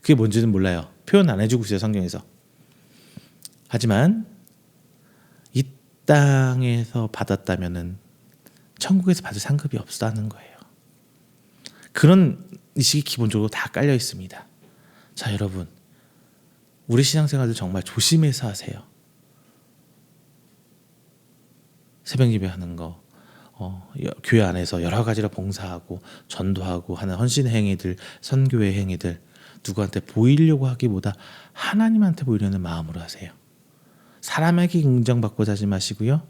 그게 뭔지는 몰라요. 표현 안 해주고 있어요, 성경에서. 하지만 이 땅에서 받았다면은 천국에서 받을 상급이 없다는 거예요. 그런 의식이 기본적으로 다 깔려 있습니다. 자, 여러분, 우리 신앙생활을 정말 조심해서 하세요. 새벽 예배하는 거, 교회 안에서 여러 가지로 봉사하고 전도하고 하는 헌신의 행위들, 선교의 행위들, 누구한테 보이려고 하기보다 하나님한테 보이려는 마음으로 하세요. 사람에게 인정받고자 하지 마시고요,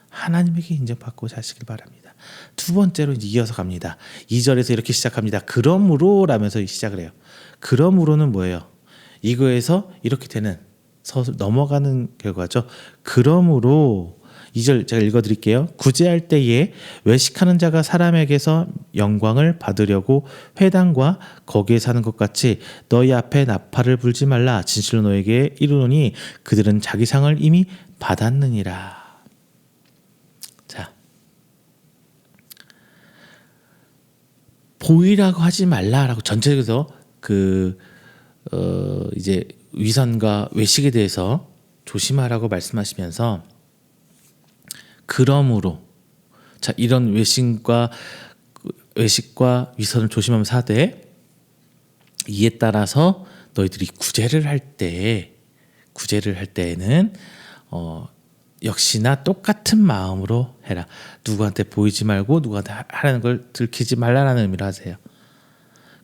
하나님에게 인정받고자 하시길 바랍니다. 두 번째로 이어서 갑니다. 2절에서 이렇게 시작합니다. 그러므로 라면서 시작을 해요. 그러므로는 뭐예요? 이거에서 이렇게 되는 넘어가는 결과죠. 그러므로 2절 제가 읽어드릴게요. 구제할 때에 외식하는 자가 사람에게서 영광을 받으려고 회당과 거기에 사는 것 같이 너희 앞에 나팔을 불지 말라. 진실로 너에게 이르노니 그들은 자기 상을 이미 받았느니라. 자, 보이라고 하지 말라라고 전체적으로 이제 위선과 외식에 대해서 조심하라고 말씀하시면서 그러므로 자, 이런 외식과 위선을 조심하면서 하되 이에 따라서 너희들이 구제를 할 때에는 역시나 똑같은 마음으로 해라. 누구한테 보이지 말고 누구한테 하라는 걸 들키지 말라라는 의미로 하세요.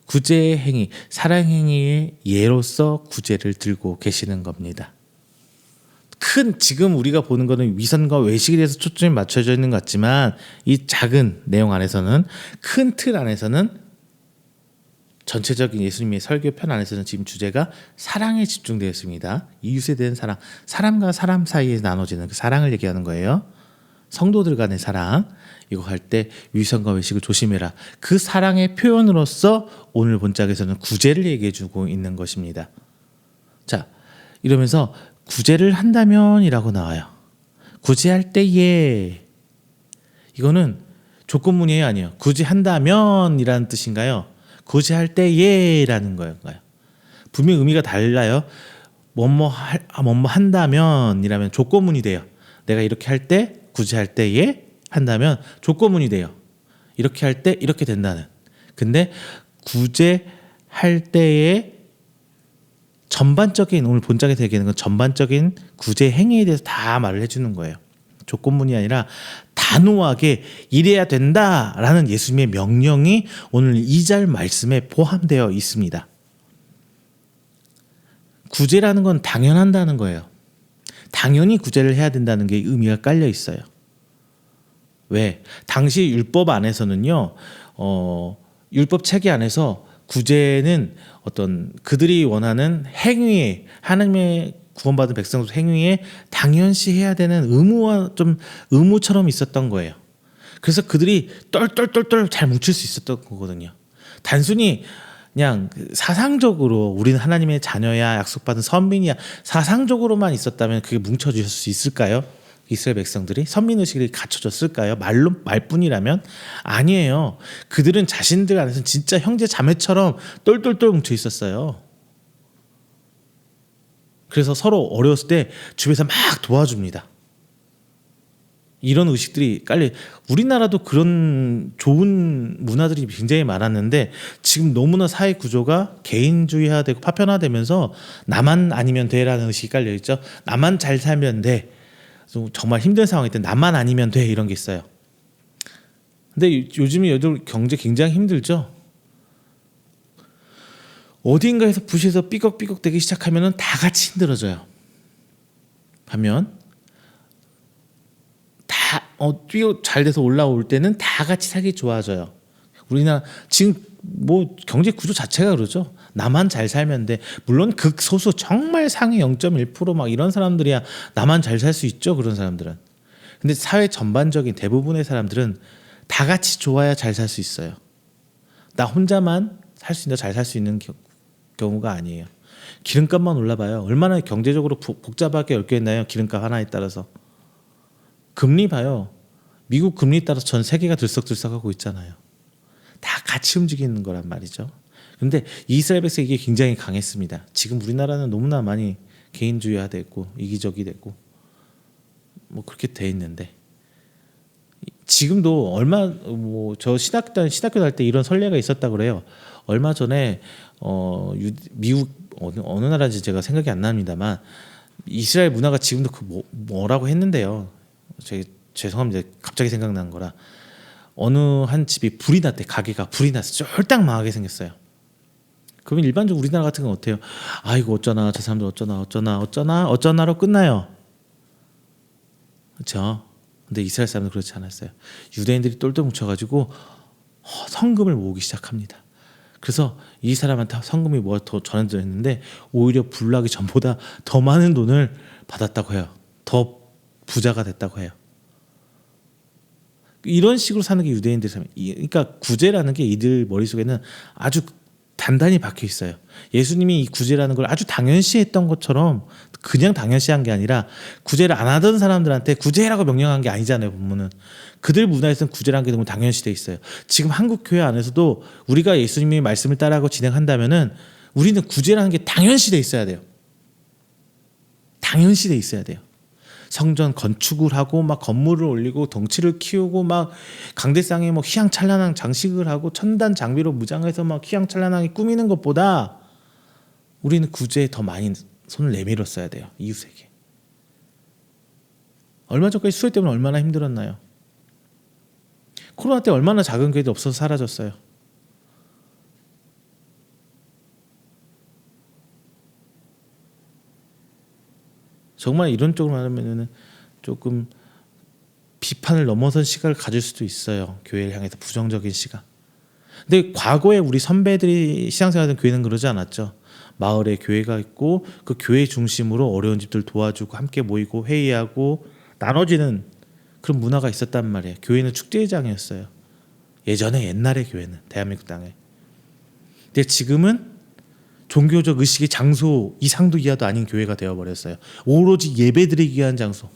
구제의 행위, 사랑 행위의 예로서 구제를 들고 계시는 겁니다. 지금 우리가 보는 거는 위선과 외식에 대해서 초점이 맞춰져 있는 것 같지만 이 작은 내용 안에서는, 큰 틀 안에서는, 전체적인 예수님의 설교편 안에서는 지금 주제가 사랑에 집중되어 있습니다. 이웃에 대한 사랑, 사람과 사람 사이에 나눠지는 그 사랑을 얘기하는 거예요. 성도들 간의 사랑, 이거 할 때 위선과 외식을 조심해라. 그 사랑의 표현으로서 오늘 본짝에서는 구제를 얘기해 주고 있는 것입니다. 자, 이러면서 구제를 한다면 이라고 나와요. 구제할 때에, 이거는 조건문이에요, 아니에요? 구제한다면 이라는 뜻인가요? 구제할 때에 라는 거예요. 분명히 의미가 달라요. 뭐뭐 한다면 이라면 조건문이 돼요. 내가 이렇게 할 때, 구제할 때에 한다면 조건문이 돼요. 이렇게 할 때 이렇게 된다는. 근데 구제할 때에 전반적인, 오늘 본장에서 얘기하는 건 전반적인 구제 행위에 대해서 다 말을 해주는 거예요. 조건문이 아니라 단호하게 이래야 된다라는 예수님의 명령이 오늘 2절 말씀에 포함되어 있습니다. 구제라는 건 당연한다는 거예요. 당연히 구제를 해야 된다는 게 의미가 깔려 있어요. 왜? 당시 율법 안에서는요, 율법 체계 안에서 구제는 어떤 그들이 원하는 행위에, 하나님의 구원받은 백성들 행위에 당연시 해야 되는 의무처럼 있었던 거예요. 그래서 그들이 똘똘똘똘 잘 뭉칠 수 있었던 거거든요. 단순히 그냥 사상적으로 우리는 하나님의 자녀야, 약속받은 선민이야, 사상적으로만 있었다면 그게 뭉쳐질 수 있을까요? 이스라엘 백성들이 선민의식이 갖춰졌을까요? 말뿐이라면? 아니에요. 그들은 자신들 안에서 진짜 형제 자매처럼 똘똘똘 뭉쳐 있었어요. 그래서 서로 어려웠을 때 주변에서 막 도와줍니다. 이런 의식들이 우리나라도 그런 좋은 문화들이 굉장히 많았는데 지금 너무나 사회 구조가 개인주의화되고 파편화되면서 나만 아니면 돼라는 의식이 깔려 있죠. 나만 잘 살면 돼. 정말 힘든 상황일 때 나만 아니면 돼, 이런 게 있어요. 근데 요즘에 경제 굉장히 힘들죠. 어딘가에서 부시에서 삐걱삐걱 되기 시작하면 다 같이 힘들어져요. 반면 다 삐걱 잘 돼서 올라올 때는 다 같이 살기 좋아져요. 우리나라 지금 뭐 경제 구조 자체가 그러죠. 나만 잘 살면 돼. 물론 극소수 정말 상위 0.1%막 이런 사람들이야 나만 잘 살 수 있죠. 그런 사람들은. 근데 사회 전반적인 대부분의 사람들은 다 같이 좋아야 잘 살 수 있어요. 나 혼자만 살 수 있는 잘 살 수 있는 경우가 아니에요. 기름값만 올라봐요. 얼마나 경제적으로 복잡하게 얽혀있나요? 기름값 하나에 따라서. 금리 봐요. 미국 금리에 따라서 전 세계가 들썩들썩하고 있잖아요. 다 같이 움직이는 거란 말이죠. 근데 이스라엘 백성 이게 굉장히 강했습니다. 지금 우리나라는 너무나 많이 개인주의화되고 이기적이 되고 뭐 그렇게 돼 있는데 지금도 얼마 저 신학교 다닐 때 이런 선례가 있었다 그래요. 얼마 전에 미국 어느 나라인지 제가 생각이 안 납니다만 이스라엘 문화가 지금도 뭐라고 했는데요. 죄송합니다. 갑자기 생각난 거라. 어느 한 집이 불이 났대. 가게가 불이 났어. 쫄딱 망하게 생겼어요. 그러면 일반적으로 우리나라 같은 건 어때요? 아이고 어쩌나 저 사람들 어쩌나로 끝나요. 그렇죠? 근데 이스라엘 사람은 그렇지 않았어요. 유대인들이 똘똘 뭉쳐가지고 성금을 모으기 시작합니다. 그래서 이 사람한테 성금이 뭐가 더 전해졌는데 오히려 불나기 전보다 더 많은 돈을 받았다고 해요. 더 부자가 됐다고 해요. 이런 식으로 사는 게 유대인들 삶. 그러니까 구제라는 게 이들 머릿속에는 아주 단단히 박혀 있어요. 예수님이 이 구제라는 걸 아주 당연시했던 것처럼 그냥 당연시한 게 아니라 구제를 안 하던 사람들한테 구제라고 명령한 게 아니잖아요. 본문은. 그들 문화에서는 구제라는 게 너무 당연시돼 있어요. 지금 한국 교회 안에서도 우리가 예수님의 말씀을 따라하고 진행한다면은 우리는 구제라는 게 당연시돼 있어야 돼요. 당연시돼 있어야 돼요. 성전 건축을 하고 막 건물을 올리고 덩치를 키우고 막 강대상에 뭐 휘황찬란한 장식을 하고 첨단 장비로 무장해서 막 휘황찬란하게 꾸미는 것보다 우리는 구제에 더 많이 손을 내밀었어야 돼요. 이웃에게. 얼마 전까지 수혜 때문에 얼마나 힘들었나요? 코로나 때 얼마나 작은 교회도 없어서 사라졌어요. 정말 이런 쪽으로 말하면 조금 비판을 넘어선 시각을 가질 수도 있어요. 교회를 향해서 부정적인 시각. 근데 과거에 우리 선배들이 신앙생활하던 교회는 그러지 않았죠. 마을에 교회가 있고 그 교회 중심으로 어려운 집들 도와주고 함께 모이고 회의하고 나눠지는 그런 문화가 있었단 말이에요. 교회는 축제장이었어요. 예전에 옛날의 교회는 대한민국 땅에. 근데 지금은 종교적 의식의 장소 이상도 이하도 아닌 교회가 되어버렸어요. 오로지 예배드리기 위한 장소.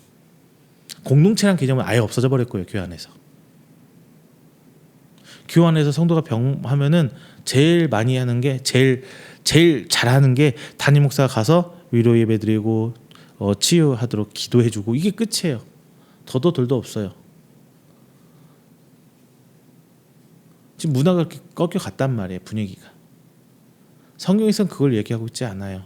공동체란 개념은 아예 없어져 버렸고요. 교회 안에서. 교회 안에서 성도가 병하면은 제일 많이 하는 게 제일 잘하는 게 담임 목사가 가서 위로 예배드리고 치유하도록 기도해주고 이게 끝이에요. 더도 덜도 없어요. 지금 문화가 그렇게 꺾여갔단 말이에요. 분위기가. 성경에서는 그걸 얘기하고 있지 않아요.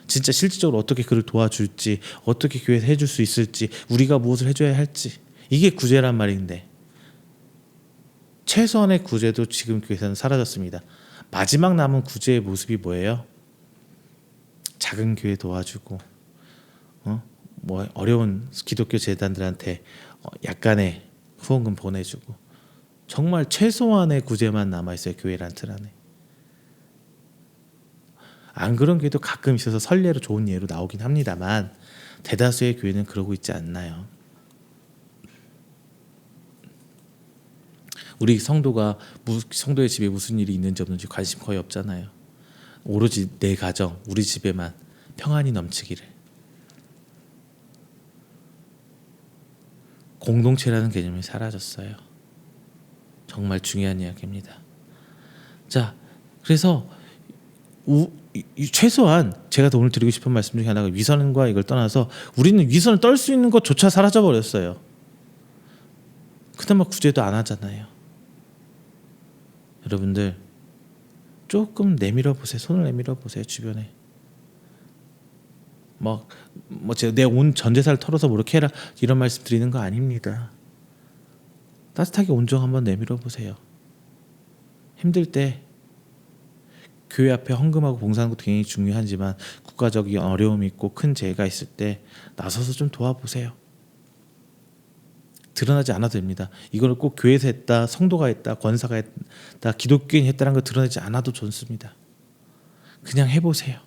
진짜 실질적으로 어떻게 그를 도와줄지, 어떻게 교회에서 해줄 수 있을지, 우리가 무엇을 해줘야 할지, 이게 구제란 말인데 최소한의 구제도 지금 교회에서는 사라졌습니다. 마지막 남은 구제의 모습이 뭐예요? 작은 교회 도와주고 뭐 어려운 기독교 재단들한테 약간의 후원금 보내주고 정말 최소한의 구제만 남아있어요. 교회란 틀 안에. 안 그런 교회도 가끔 있어서 선례로 좋은 예로 나오긴 합니다만 대다수의 교회는 그러고 있지 않나요? 우리 성도의 집에 무슨 일이 있는지 없는지 관심 거의 없잖아요. 오로지 내 가정, 우리 집에만 평안이 넘치기를. 공동체라는 개념이 사라졌어요. 정말 중요한 이야기입니다. 자, 그래서 최소한 제가 오늘 드리고 싶은 말씀 중에 하나가 위선과 이걸 떠나서 우리는 위선을 떨 수 있는 것조차 사라져 버렸어요. 그나마 구제도 안 하잖아요. 여러분들 조금 내밀어 보세요. 손을 내밀어 보세요. 주변에 제가 내 온 전재산을 털어서 뭐 이렇게 해라 이런 말씀 드리는 거 아닙니다. 따뜻하게 온정 한번 내밀어 보세요. 힘들 때 교회 앞에 헌금하고 봉사하는 것도 굉장히 중요하지만 국가적인 어려움이 있고 큰 재해가 있을 때 나서서 좀 도와보세요. 드러나지 않아도 됩니다. 이걸 꼭 교회에서 했다, 성도가 했다, 권사가 했다, 기독교인이 했다는 걸 드러내지 않아도 좋습니다. 그냥 해보세요.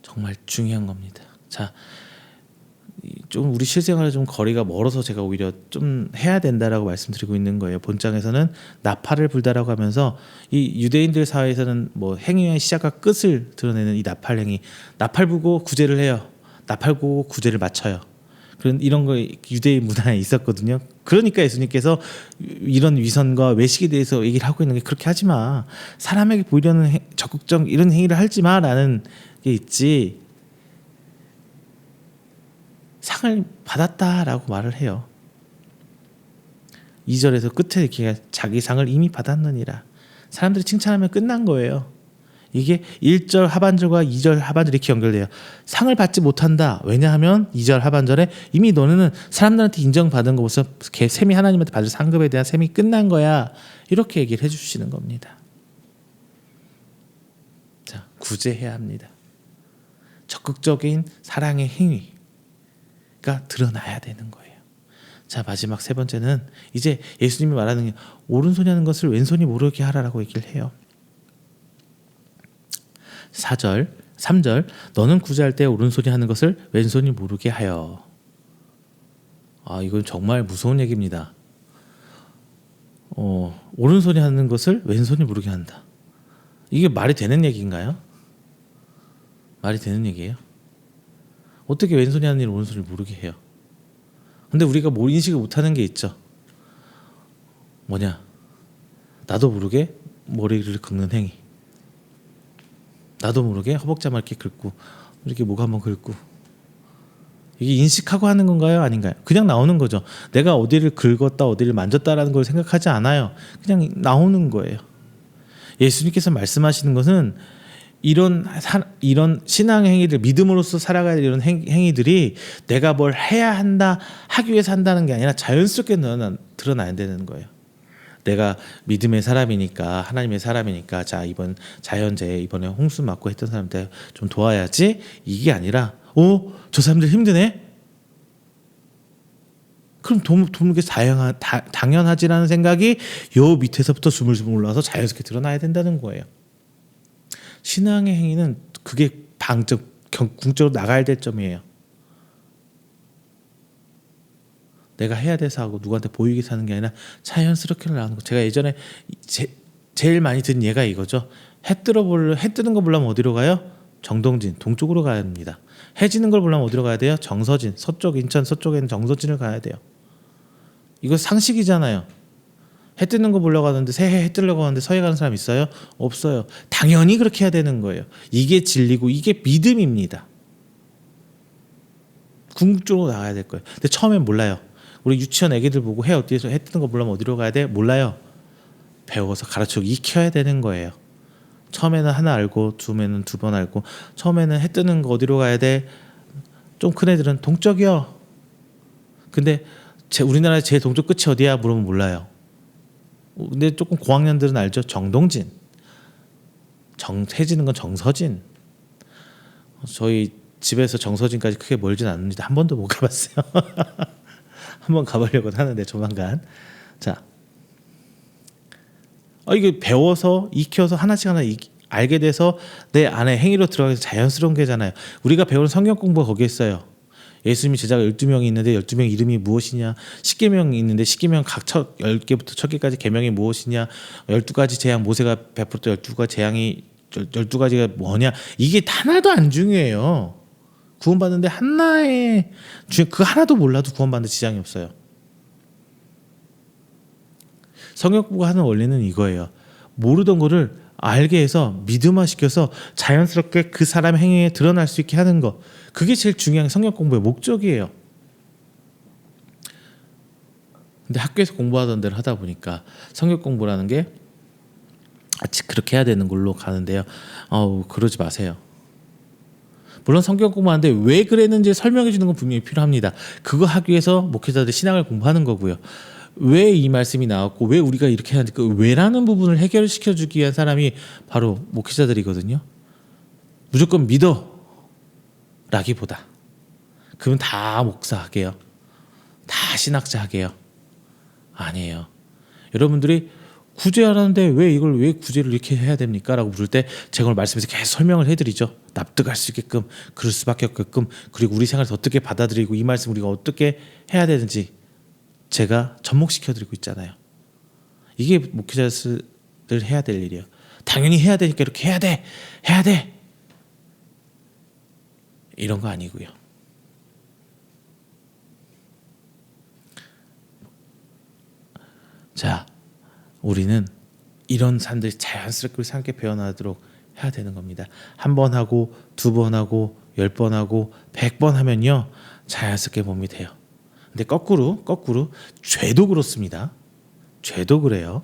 정말 중요한 겁니다. 자, 좀 우리 실생활에 좀 거리가 멀어서 제가 오히려 좀 해야 된다라고 말씀드리고 있는 거예요. 본장에서는 나팔을 불다라고 하면서 이 유대인들 사회에서는 뭐 행위의 시작과 끝을 드러내는 이 나팔 행위, 나팔 불고 구제를 해요. 나팔 불고 구제를 맞춰요. 그런 이런 거 유대인 문화에 있었거든요. 그러니까 예수님께서 이런 위선과 외식에 대해서 얘기를 하고 있는 게 그렇게 하지 마. 사람에게 보이려는 적극적 이런 행위를 하지 마라는 게 있지. 상을 받았다라고 말을 해요. 2절에서 끝에 이렇게 자기 상을 이미 받았느니라. 사람들이 칭찬하면 끝난 거예요. 이게 1절 하반절과 2절 하반절이 이렇게 연결돼요. 상을 받지 못한다. 왜냐하면 2절 하반절에 이미 너는 사람들한테 인정받은 것으로서 셈이 하나님한테 받을 상급에 대한 셈이 끝난 거야. 이렇게 얘기를 해주시는 겁니다. 자, 구제해야 합니다. 적극적인 사랑의 행위가 드러나야 되는 거예요. 자, 마지막 세 번째는 이제 예수님이 말하는 게 오른손이 하는 것을 왼손이 모르게 하라라고 얘기를 해요. 3절 너는 구제할 때 오른손이 하는 것을 왼손이 모르게 하여. 이건 정말 무서운 얘기입니다. 오른손이 하는 것을 왼손이 모르게 한다. 이게 말이 되는 얘기인가요? 말이 되는 얘기예요? 어떻게 왼손이 하는 일을 오른손이 모르게 해요? 근데 우리가 인식을 못하는 게 있죠. 뭐냐? 나도 모르게 머리를 긁는 행위. 나도 모르게 허벅지만 이렇게 긁고 이렇게 목 한번 긁고. 이게 인식하고 하는 건가요? 아닌가요? 그냥 나오는 거죠. 내가 어디를 긁었다 어디를 만졌다라는 걸 생각하지 않아요. 그냥 나오는 거예요. 예수님께서 말씀하시는 것은 이런 신앙의 행위들, 믿음으로써 살아가야 될 이런 행위들이 내가 뭘 해야 한다, 하기 위해서 한다는 게 아니라 자연스럽게 드러나야 되는 거예요. 내가 믿음의 사람이니까, 하나님의 사람이니까, 자, 이번 자연재해, 이번에 홍수 맞고 했던 사람들 좀 도와야지. 이게 아니라, 저 사람들 힘드네? 그럼 도무게 당연하지라는 생각이 요 밑에서부터 스물스물 올라와서 자연스럽게 드러나야 된다는 거예요. 신앙의 행위는 그게 궁적으로 나가야 될 점이에요. 내가 해야 돼서 하고 누구한테 보이게 사는 게 아니라 자연스럽게 나가는 거. 제가 예전에 제일 많이 든 예가 이거죠. 해 뜨는 거 보려면 어디로 가요? 정동진, 동쪽으로 가야 합니다. 해 지는 걸 보려면 어디로 가야 돼요? 정서진, 서쪽, 인천 서쪽에 있는 정서진을 가야 돼요. 이거 상식이잖아요. 해 뜨는 거 보려고 하는데 새해 해 뜨려고 하는데 서해 가는 사람 있어요? 없어요. 당연히 그렇게 해야 되는 거예요. 이게 진리고 이게 믿음입니다. 궁극적으로 나가야 될 거예요. 근데 처음엔 몰라요. 우리 유치원 애기들 보고 해 뜨는 거 보려면 어디로 가야 돼? 몰라요. 배워서 가르치고 익혀야 되는 거예요. 처음에는 하나 알고 두면은 두 번 알고 처음에는 해 뜨는 거 어디로 가야 돼? 좀 큰 애들은 동쪽이요. 근데 우리나라의 제일 동쪽 끝이 어디야? 물으면 몰라요. 근데 조금 고학년들은 알죠. 정동진. 해지는 건 정서진. 저희 집에서 정서진까지 크게 멀진 않는데 한 번도 못 가봤어요. 한번 가보려고 하는데 조만간. 자, 이게 배워서 익혀서 하나씩 알게 돼서 내 안에 행위로 들어가서 자연스러운 게잖아요. 우리가 배우는 성경 공부가 거기에 있어요. 예수님이 제자가 12명이 있는데 12명 이름이 무엇이냐, 10계명이 있는데 10계명 각 10개부터 1000개까지 계명이 무엇이냐, 12가지 재앙, 모세가 베풀었던 12가지 재앙이 12가지가 뭐냐, 이게 하나도 안 중요해요. 구원받는데 그 하나도 몰라도 구원받는 지장이 없어요. 성경 공부가 하는 원리는 이거예요. 모르던 거를 알게 해서 믿음화시켜서 자연스럽게 그 사람의 행위에 드러날 수 있게 하는 거. 그게 제일 중요한 성경 공부의 목적이에요. 근데 학교에서 공부하던 대로 하다 보니까 성경 공부라는 게 그렇게 해야 되는 걸로 가는데요. 그러지 마세요. 물론 성경 공부하는데 왜 그랬는지 설명해 주는 건 분명히 필요합니다. 그거 하기 위해서 목회자들이 신앙을 공부하는 거고요. 왜 이 말씀이 나왔고 왜 우리가 이렇게 하는지 그 왜라는 부분을 해결시켜 주기 위한 사람이 바로 목회자들이거든요. 무조건 믿어 라기보다 그러면 다 목사하게요. 다 신학자 하게요? 아니에요. 여러분들이 구제하라는데 왜 구제를 이렇게 해야 됩니까? 라고 물을 때 제가 오늘 말씀에서 계속 설명을 해드리죠. 납득할 수 있게끔, 그럴 수밖에 없게끔, 그리고 우리 생활에서 어떻게 받아들이고 이 말씀 우리가 어떻게 해야 되는지 제가 접목시켜드리고 있잖아요. 이게 목회자들 해야 될 일이에요. 당연히 해야 되니까 이렇게 해야 돼 이런 거 아니고요. 자, 우리는 이런 삶들이 자연스럽게 우리 삶께 배어나도록 해야 되는 겁니다. 한 번 하고 2번 하고 10번 하고 100번 하면요 자연스럽게 몸이 돼요. 근데 거꾸로 죄도 그렇습니다. 죄도 그래요.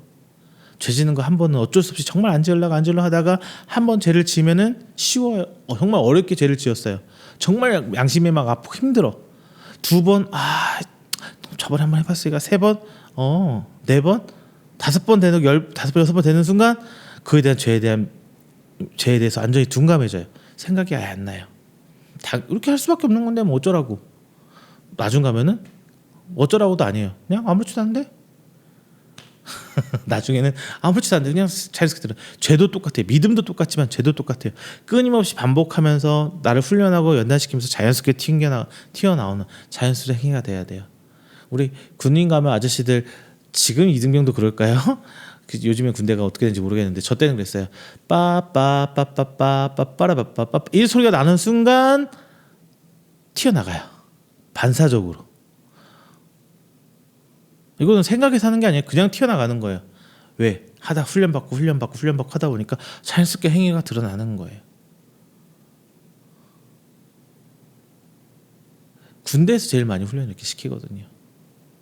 죄 짓는 거 한 번은 어쩔 수 없이 정말 안 지으려고 하다가 한 번 죄를 지으면은 쉬워요. 정말 어렵게 죄를 지었어요. 정말 양심에 막 아프고 힘들어. 2번 저번에 한번 해봤으니까 3번 4번 5번 되는 5번 6번 되는 순간 그에 대한 죄에 대해서 완전히 둔감해져요. 생각이 아예 안 나요. 다 이렇게 할 수밖에 없는 건데 뭐 어쩌라고. 나중 가면은 어쩌라고도 아니에요. 그냥 아무렇지도 않은데. 나중에는 아무렇지도 않은데 그냥 자연스럽게 들어. 죄도 똑같아요. 믿음도 똑같지만 죄도 똑같아요. 끊임없이 반복하면서 나를 훈련하고 연단시키면서 자연스럽게 튀어나오는 자연스러운 행위가 돼야 돼요. 우리 군인 가면 아저씨들 지금 이등병도 그럴까요? 요즘에 군대가 어떻게 되는지 모르겠는데 저 때는 그랬어요. 빠빠빠빠빠빠빠라빠빠 이 소리가 나는 순간 튀어나가요. 반사적으로. 이거는 생각해서 하는 게 아니에요. 그냥 튀어나가는 거예요. 왜? 하다 훈련받고 하다 보니까 자연스럽게 행위가 드러나는 거예요. 군대에서 제일 많이 훈련 이렇게 시키거든요.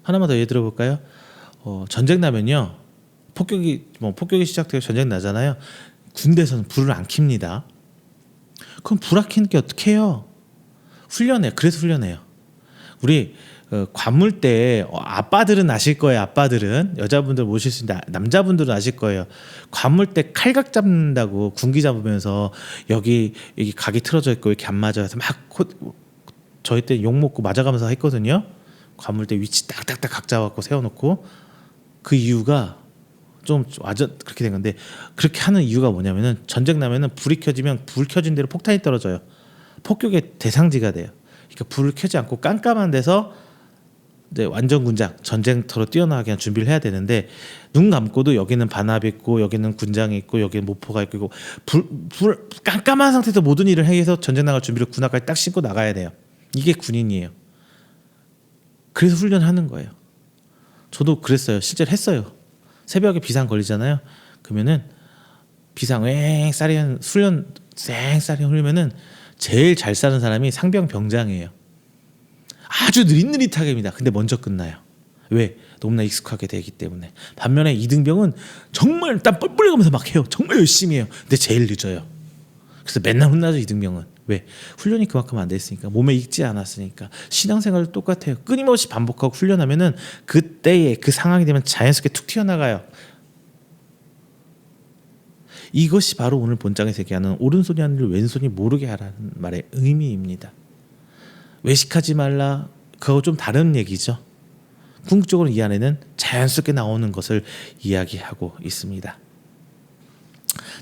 하나만 더 예를 들어볼까요? 전쟁 나면요. 폭격이 시작되고 전쟁 나잖아요. 군대에서는 불을 안 켭니다. 그럼 불 안 켜는 게 어떻게 해요? 훈련해요. 그래서 훈련해요. 우리 관물 때 아빠들은 아실 거예요. 아빠들은 여자분들 모실 수 있는데 남자분들은 아실 거예요. 관물 때 칼각 잡는다고 군기 잡으면서 여기 각이 틀어져 있고 이렇게 안 맞아요. 저희 때 욕 먹고 맞아가면서 했거든요. 관물 때 위치 딱딱딱 각 잡아갖고 세워놓고 그 이유가 좀 완전 그렇게 된 건데 그렇게 하는 이유가 뭐냐면은 전쟁 나면은 불이 켜지면 불 켜진 대로 폭탄이 떨어져요. 폭격의 대상지가 돼요. 그러니까 불을 켜지 않고 깜깜한 데서 이제 완전 군장 전쟁터로 뛰어나가게 한 준비를 해야 되는데 눈 감고도 여기는 반합이 있고 여기는 군장이 있고 여기는 모포가 있고 불 깜깜한 상태에서 모든 일을 해서 전쟁 나갈 준비를 군화까지 딱 신고 나가야 돼요. 이게 군인이에요. 그래서 훈련하는 거예요. 저도 그랬어요. 실제로 했어요. 새벽에 비상 걸리잖아요. 그러면은 비상 왱 훈련 쌩 흘리면은 제일 잘 사는 사람이 상병 병장이에요. 아주 느릿느릿하게입니다. 근데 먼저 끝나요. 왜? 너무나 익숙하게 되기 때문에. 반면에 이등병은 정말 땀 뻘뻘 가면서 막 해요. 정말 열심히 해요. 근데 제일 늦어요. 그래서 맨날 혼나죠. 이등병은. 왜? 훈련이 그만큼 안 됐으니까. 몸에 익지 않았으니까. 신앙생활도 똑같아요. 끊임없이 반복하고 훈련하면은 그때의 그 상황이 되면 자연스럽게 툭 튀어나가요. 이것이 바로 오늘 본장에서 얘기하는 오른손이 하는 일 왼손이 모르게 하라는 말의 의미입니다. 외식하지 말라. 그거 좀 다른 얘기죠. 궁극적으로 이 안에는 자연스럽게 나오는 것을 이야기하고 있습니다.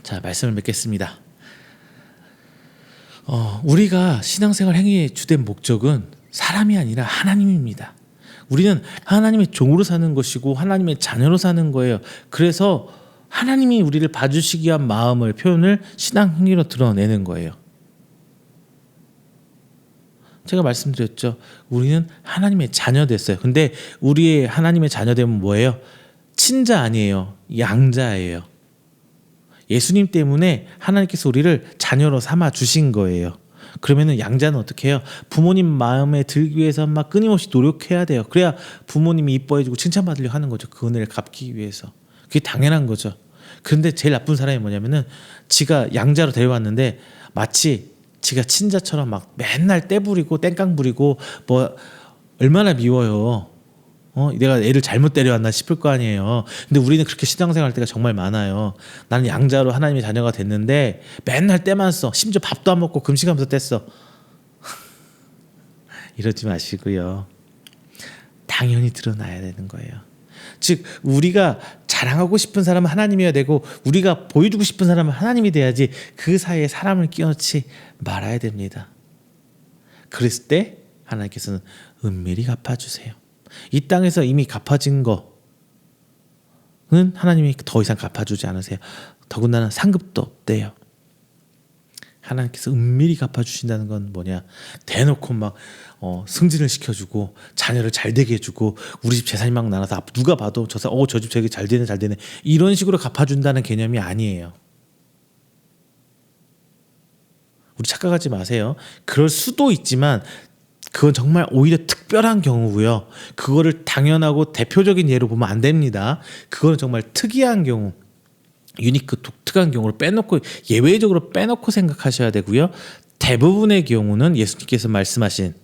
자, 말씀을 맺겠습니다. 우리가 신앙생활 행위의 주된 목적은 사람이 아니라 하나님입니다. 우리는 하나님의 종으로 사는 것이고 하나님의 자녀로 사는 거예요. 그래서 하나님이 우리를 봐주시기 위한 마음을 표현을 신앙 행위로 드러내는 거예요. 제가 말씀드렸죠. 우리는 하나님의 자녀 됐어요. 근데 우리의 하나님의 자녀 되면 뭐예요? 친자 아니에요. 양자예요. 예수님 때문에 하나님께서 우리를 자녀로 삼아 주신 거예요. 그러면은 양자는 어떻게 해요? 부모님 마음에 들기 위해서 막 끊임없이 노력해야 돼요. 그래야 부모님이 이뻐해주고 칭찬받으려고 하는 거죠. 그 은혜를 갚기 위해서. 그게 당연한 거죠. 그런데 제일 나쁜 사람이 뭐냐면은 지가 양자로 데려왔는데 마치 지가 친자처럼 막 맨날 떼부리고 땡깡 부리고 뭐 얼마나 미워요. 내가 애를 잘못 데려왔나 싶을 거 아니에요. 근데 우리는 그렇게 신앙생활 할 때가 정말 많아요. 나는 양자로 하나님의 자녀가 됐는데 맨날 떼만 써. 심지어 밥도 안 먹고 금식하면서 뗐어. 이러지 마시고요. 당연히 드러나야 되는 거예요. 즉 우리가 자랑하고 싶은 사람은 하나님이어야 되고 우리가 보여주고 싶은 사람은 하나님이 돼야지 그 사이에 사람을 끼워넣지 말아야 됩니다. 그랬을 때 하나님께서는 은밀히 갚아주세요. 이 땅에서 이미 갚아진 거는 하나님이 더 이상 갚아주지 않으세요. 더군다나 상급도 없대요. 하나님께서 은밀히 갚아주신다는 건 뭐냐? 대놓고 막 승진을 시켜주고 자녀를 잘 되게 해주고 우리 집 재산이 막 나눠서 누가 봐도 저 집 되게 잘 되네 이런 식으로 갚아준다는 개념이 아니에요. 우리 착각하지 마세요. 그럴 수도 있지만 그건 정말 오히려 특별한 경우고요. 그거를 당연하고 대표적인 예로 보면 안 됩니다. 그거는 정말 특이한 경우, 유니크 독특한 경우를 빼놓고 예외적으로 빼놓고 생각하셔야 되고요. 대부분의 경우는 예수님께서 말씀하신,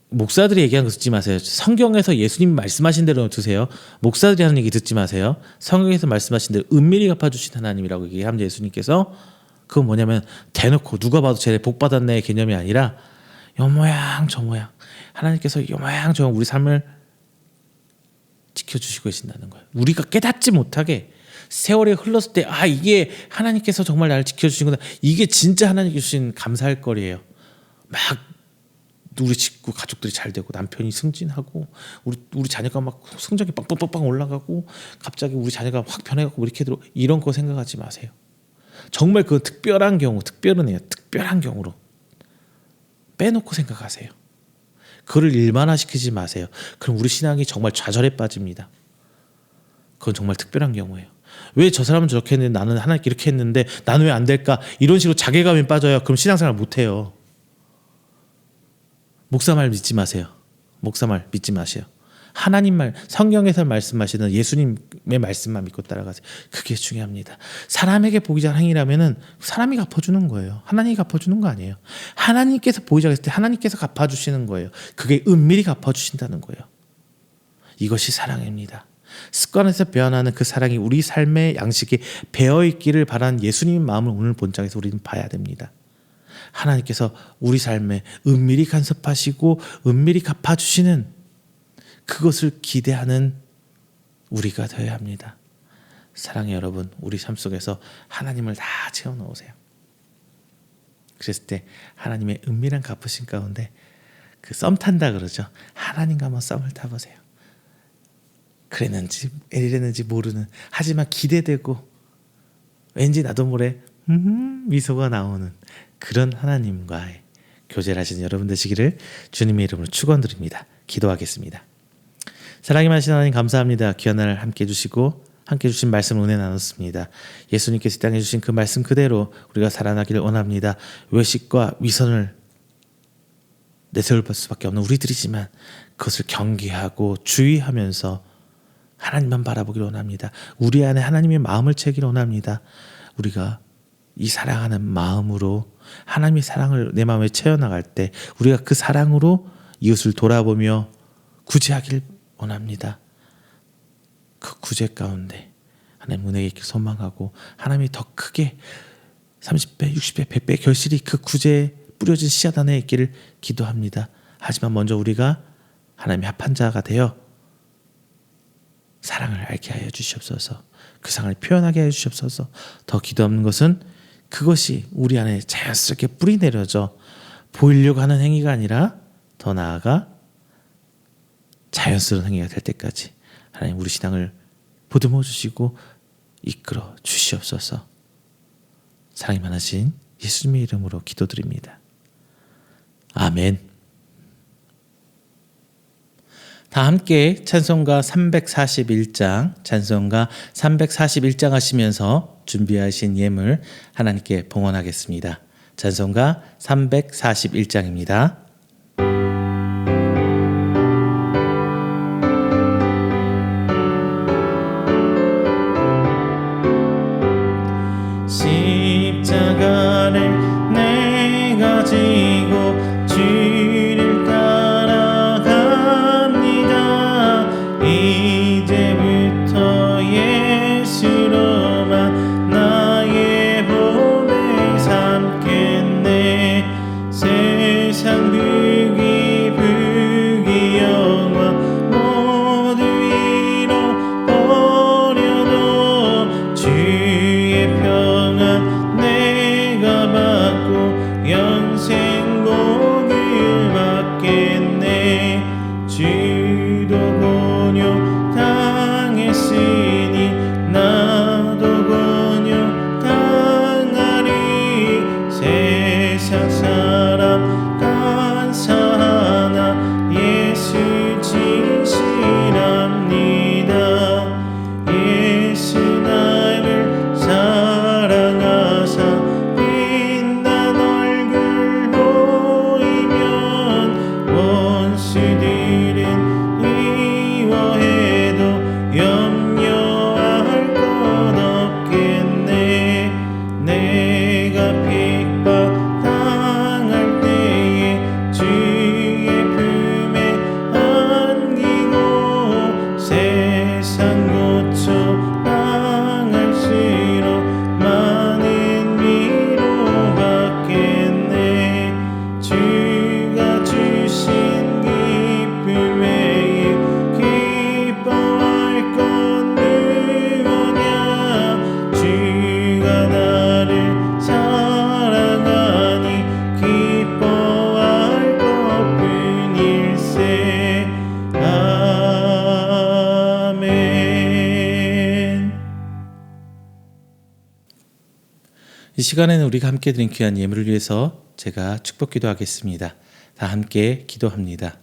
목사들이 얘기한 거 듣지 마세요. 성경에서 예수님이 말씀하신 대로 두세요. 목사들이 하는 얘기 듣지 마세요. 성경에서 말씀하신 대로 은밀히 갚아주신 하나님이라고 얘기합니다. 예수님께서. 그건 뭐냐면 대놓고 누가 봐도 쟤네 복 받았네 개념이 아니라 요 모양 저 모양 하나님께서 요 모양 저 모양 우리 삶을 지켜주시고 계신다는 거예요. 우리가 깨닫지 못하게 세월이 흘렀을 때 이게 하나님께서 정말 나를 지켜주시구나, 이게 진짜 하나님께 주신 감사할 거리예요. 막 우리 식구 가족들이 잘 되고 남편이 승진하고 우리 자녀가 막 성적이 빵빵빵빵 올라가고 갑자기 우리 자녀가 확 변해가고 이렇게 이런 거 생각하지 마세요. 정말 그 특별한 경우, 특별한 경우로 빼놓고 생각하세요. 그걸 일반화시키지 마세요. 그럼 우리 신앙이 정말 좌절에 빠집니다. 그건 정말 특별한 경우예요. 왜 저 사람은 저렇게 했는데 나는 하나님께 이렇게 했는데 나는 왜 안 될까? 이런 식으로 자괴감에 빠져요. 그럼 신앙생활 못해요. 목사 말 믿지 마세요. 목사 말 믿지 마세요. 하나님 말, 성경에서 말씀하시는 예수님의 말씀만 믿고 따라가세요. 그게 중요합니다. 사람에게 보이지 않은 행위라면은 사람이 갚아주는 거예요. 하나님이 갚아주는 거 아니에요. 하나님께서 보이지 않을 때 하나님께서 갚아주시는 거예요. 그게 은밀히 갚아주신다는 거예요. 이것이 사랑입니다. 습관에서 변하는 그 사랑이 우리 삶의 양식에 배어있기를 바라는 예수님의 마음을 오늘 본장에서 우리는 봐야 됩니다. 하나님께서 우리 삶에 은밀히 간섭하시고 은밀히 갚아주시는 그것을 기대하는 우리가 되어야 합니다. 사랑의 여러분, 우리 삶 속에서 하나님을 다 채워넣으세요. 그랬을 때 하나님의 은밀한 갚으신 가운데 그 썸 탄다 그러죠. 하나님과 한번 썸을 타보세요. 그랬는지 이랬는지 모르는, 하지만 기대되고 왠지 나도 모래 미소가 나오는 그런 하나님과의 교제를 하시는 여러분 되시기를 주님의 이름으로 축원드립니다. 기도하겠습니다. 사랑이 많으신 하나님 감사합니다. 귀한 날 함께 해주시고 함께 해주신 말씀 은혜 나눴습니다. 예수님께서 이 땅에 주신 그 말씀 그대로 우리가 살아나기를 원합니다. 외식과 위선을 내세울 수밖에 없는 우리들이지만 그것을 경계하고 주의하면서 하나님만 바라보기를 원합니다. 우리 안에 하나님의 마음을 채기를 원합니다. 우리가 이 사랑하는 마음으로 하나님의 사랑을 내 마음에 채워나갈 때 우리가 그 사랑으로 이웃을 돌아보며 구제하길 원합니다. 그 구제 가운데 하나님 은혜에 있길 소망하고 하나님이 더 크게 30배, 60배, 100배 결실이 그 구제에 뿌려진 씨앗 안에 있기를 기도합니다. 하지만 먼저 우리가 하나님의 합한 자가 되어 사랑을 알게 하여 주시옵소서. 그 사랑을 표현하게 하여 주시옵소서. 더 기도하는 것은 그것이 우리 안에 자연스럽게 뿌리 내려져 보이려고 하는 행위가 아니라 더 나아가 자연스러운 행위가 될 때까지 하나님 우리 신앙을 보듬어 주시고 이끌어 주시옵소서. 사랑이 많으신 예수님의 이름으로 기도드립니다. 아멘. 다 함께 찬송가 341장, 찬송가 341장 하시면서 준비하신 예물 하나님께 봉헌하겠습니다. 찬송가 341장입니다. 십자가를 내가 지고 주를 따라갑니다. 이제부터 예수로만 나의 몸을 삼겠네. 세상 이 시간에는 우리가 함께 드린 귀한 예물을 위해서 제가 축복 기도하겠습니다. 다 함께 기도합니다.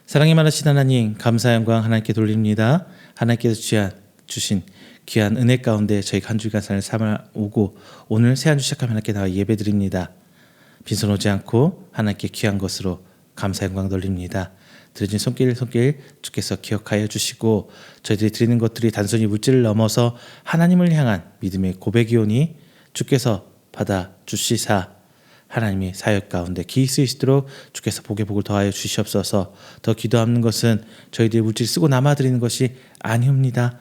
사랑이 많으신 하나님, 감사 영광 하나님께 돌립니다. 하나님께서 주신 귀한 은혜 가운데 저희가 한 주간 삶을 삼아오고 오늘 새 한 주 시작하면 하나님께 나와 예배드립니다. 빈손 오지 않고 하나님께 귀한 것으로 감사 영광 돌립니다. 드려진 손길 주께서 기억하여 주시고 저희들이 드리는 것들이 단순히 물질을 넘어서 하나님을 향한 믿음의 고백이오니 주께서 받아 주시사 하나님의 사역 가운데 기이 쓰이시도록 주께서 복의 복을 더하여 주시옵소서. 더 기도하는 것은 저희들이 물질 쓰고 남아드리는 것이 아니옵니다.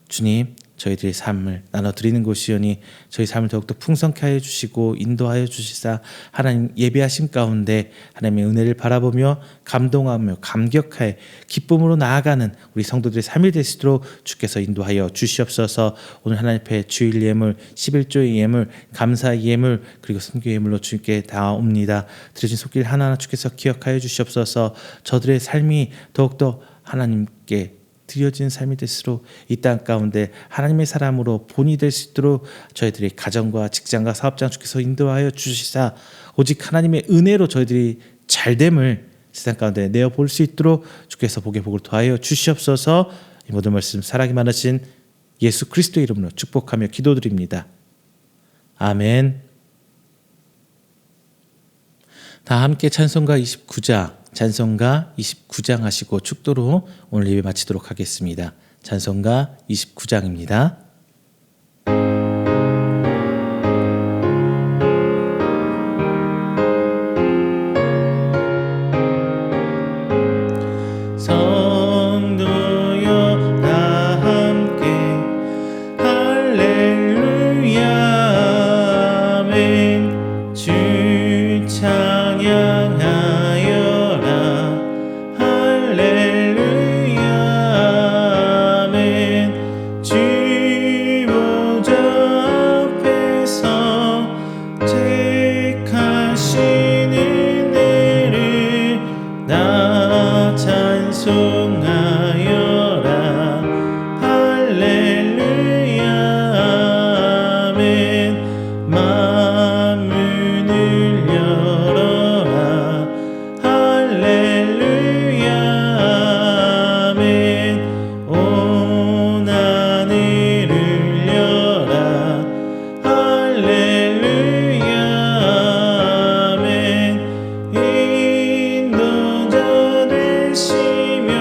주님, 저희들의 삶을 나눠드리는 곳이오니 저희 삶을 더욱더 풍성케 하여 주시고 인도하여 주시사 하나님 예배하심 가운데 하나님의 은혜를 바라보며 감동하며 감격하여 기쁨으로 나아가는 우리 성도들의 삶이 될 수 있도록 주께서 인도하여 주시옵소서. 오늘 하나님 앞에 주일 예물, 11조의 예물, 감사의 예물 그리고 선교 예물로 주님께 나옵니다. 드려진 손길 하나하나 주께서 기억하여 주시옵소서. 저들의 삶이 더욱더 하나님께 드려진 삶이 될수록 이 땅 가운데 하나님의 사람으로 본이 될 수 있도록 저희들의 가정과 직장과 사업장 주께서 인도하여 주시사 오직 하나님의 은혜로 저희들이 잘됨을 세상 가운데 내어볼 수 있도록 주께서 복의 복을 더하여 주시옵소서. 이 모든 말씀 사랑이 많으신 예수 그리스도의 이름으로 축복하며 기도드립니다. 아멘. 다 함께 찬송가 29장 하시고 축도로 오늘 예배 마치도록 하겠습니다. 찬송가 29장입니다. 성도여 다 함께 할렐루야 아멘. 주 찬양하여라 할렐루야 아멘. 주 보좌 앞에서 택하신 은혜를 나 찬송하여라 할렐루야 아멘. 만문을 열어라 할렐루야 아멘. 온 하늘을 열라 할렐루야 아멘. 인도자 되시며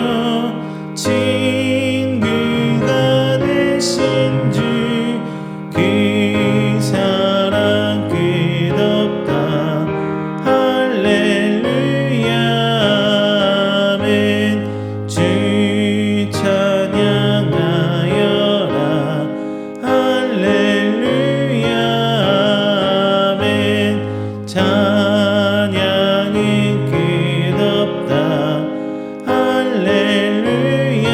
친구가 되신 주 그 사랑 끝없다 할렐루야 아멘. 주 찬양하여라 할렐루야 아멘. 찬양은 끝없다 할렐루야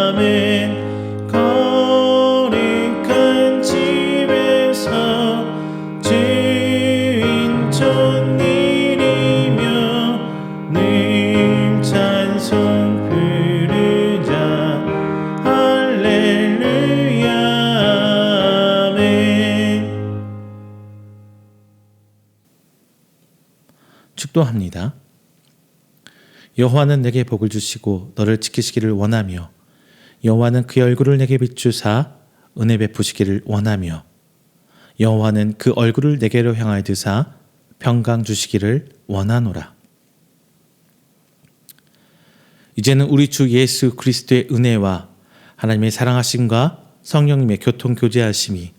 아멘. 거룩한 집에서 주인 촌일이며 늘 찬송 부르자 할렐루야 아멘. 축도합니다. 여호와는 내게 복을 주시고 너를 지키시기를 원하며 여호와는 그의 얼굴을 내게 비추사 은혜 베푸시기를 원하며 여호와는 그 얼굴을 내게로 향하여 드사 평강 주시기를 원하노라. 이제는 우리 주 예수 그리스도의 은혜와 하나님의 사랑하심과 성령님의 교통 교제하심이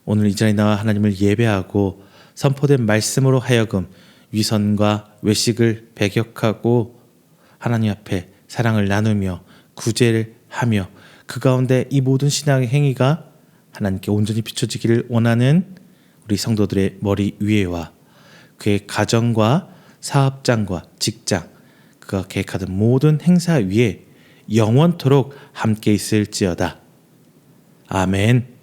오늘 이 자리에 나와 하나님을 예배하고 선포된 말씀으로 하여금 위선과 외식을 배격하고 하나님 앞에 사랑을 나누며 구제를 하며 그 가운데 이 모든 신앙의 행위가 하나님께 온전히 비춰지기를 원하는 우리 성도들의 머리 위에와 그의 가정과 사업장과 직장 그가 계획하던 모든 행사 위에 영원토록 함께 있을지어다. 아멘.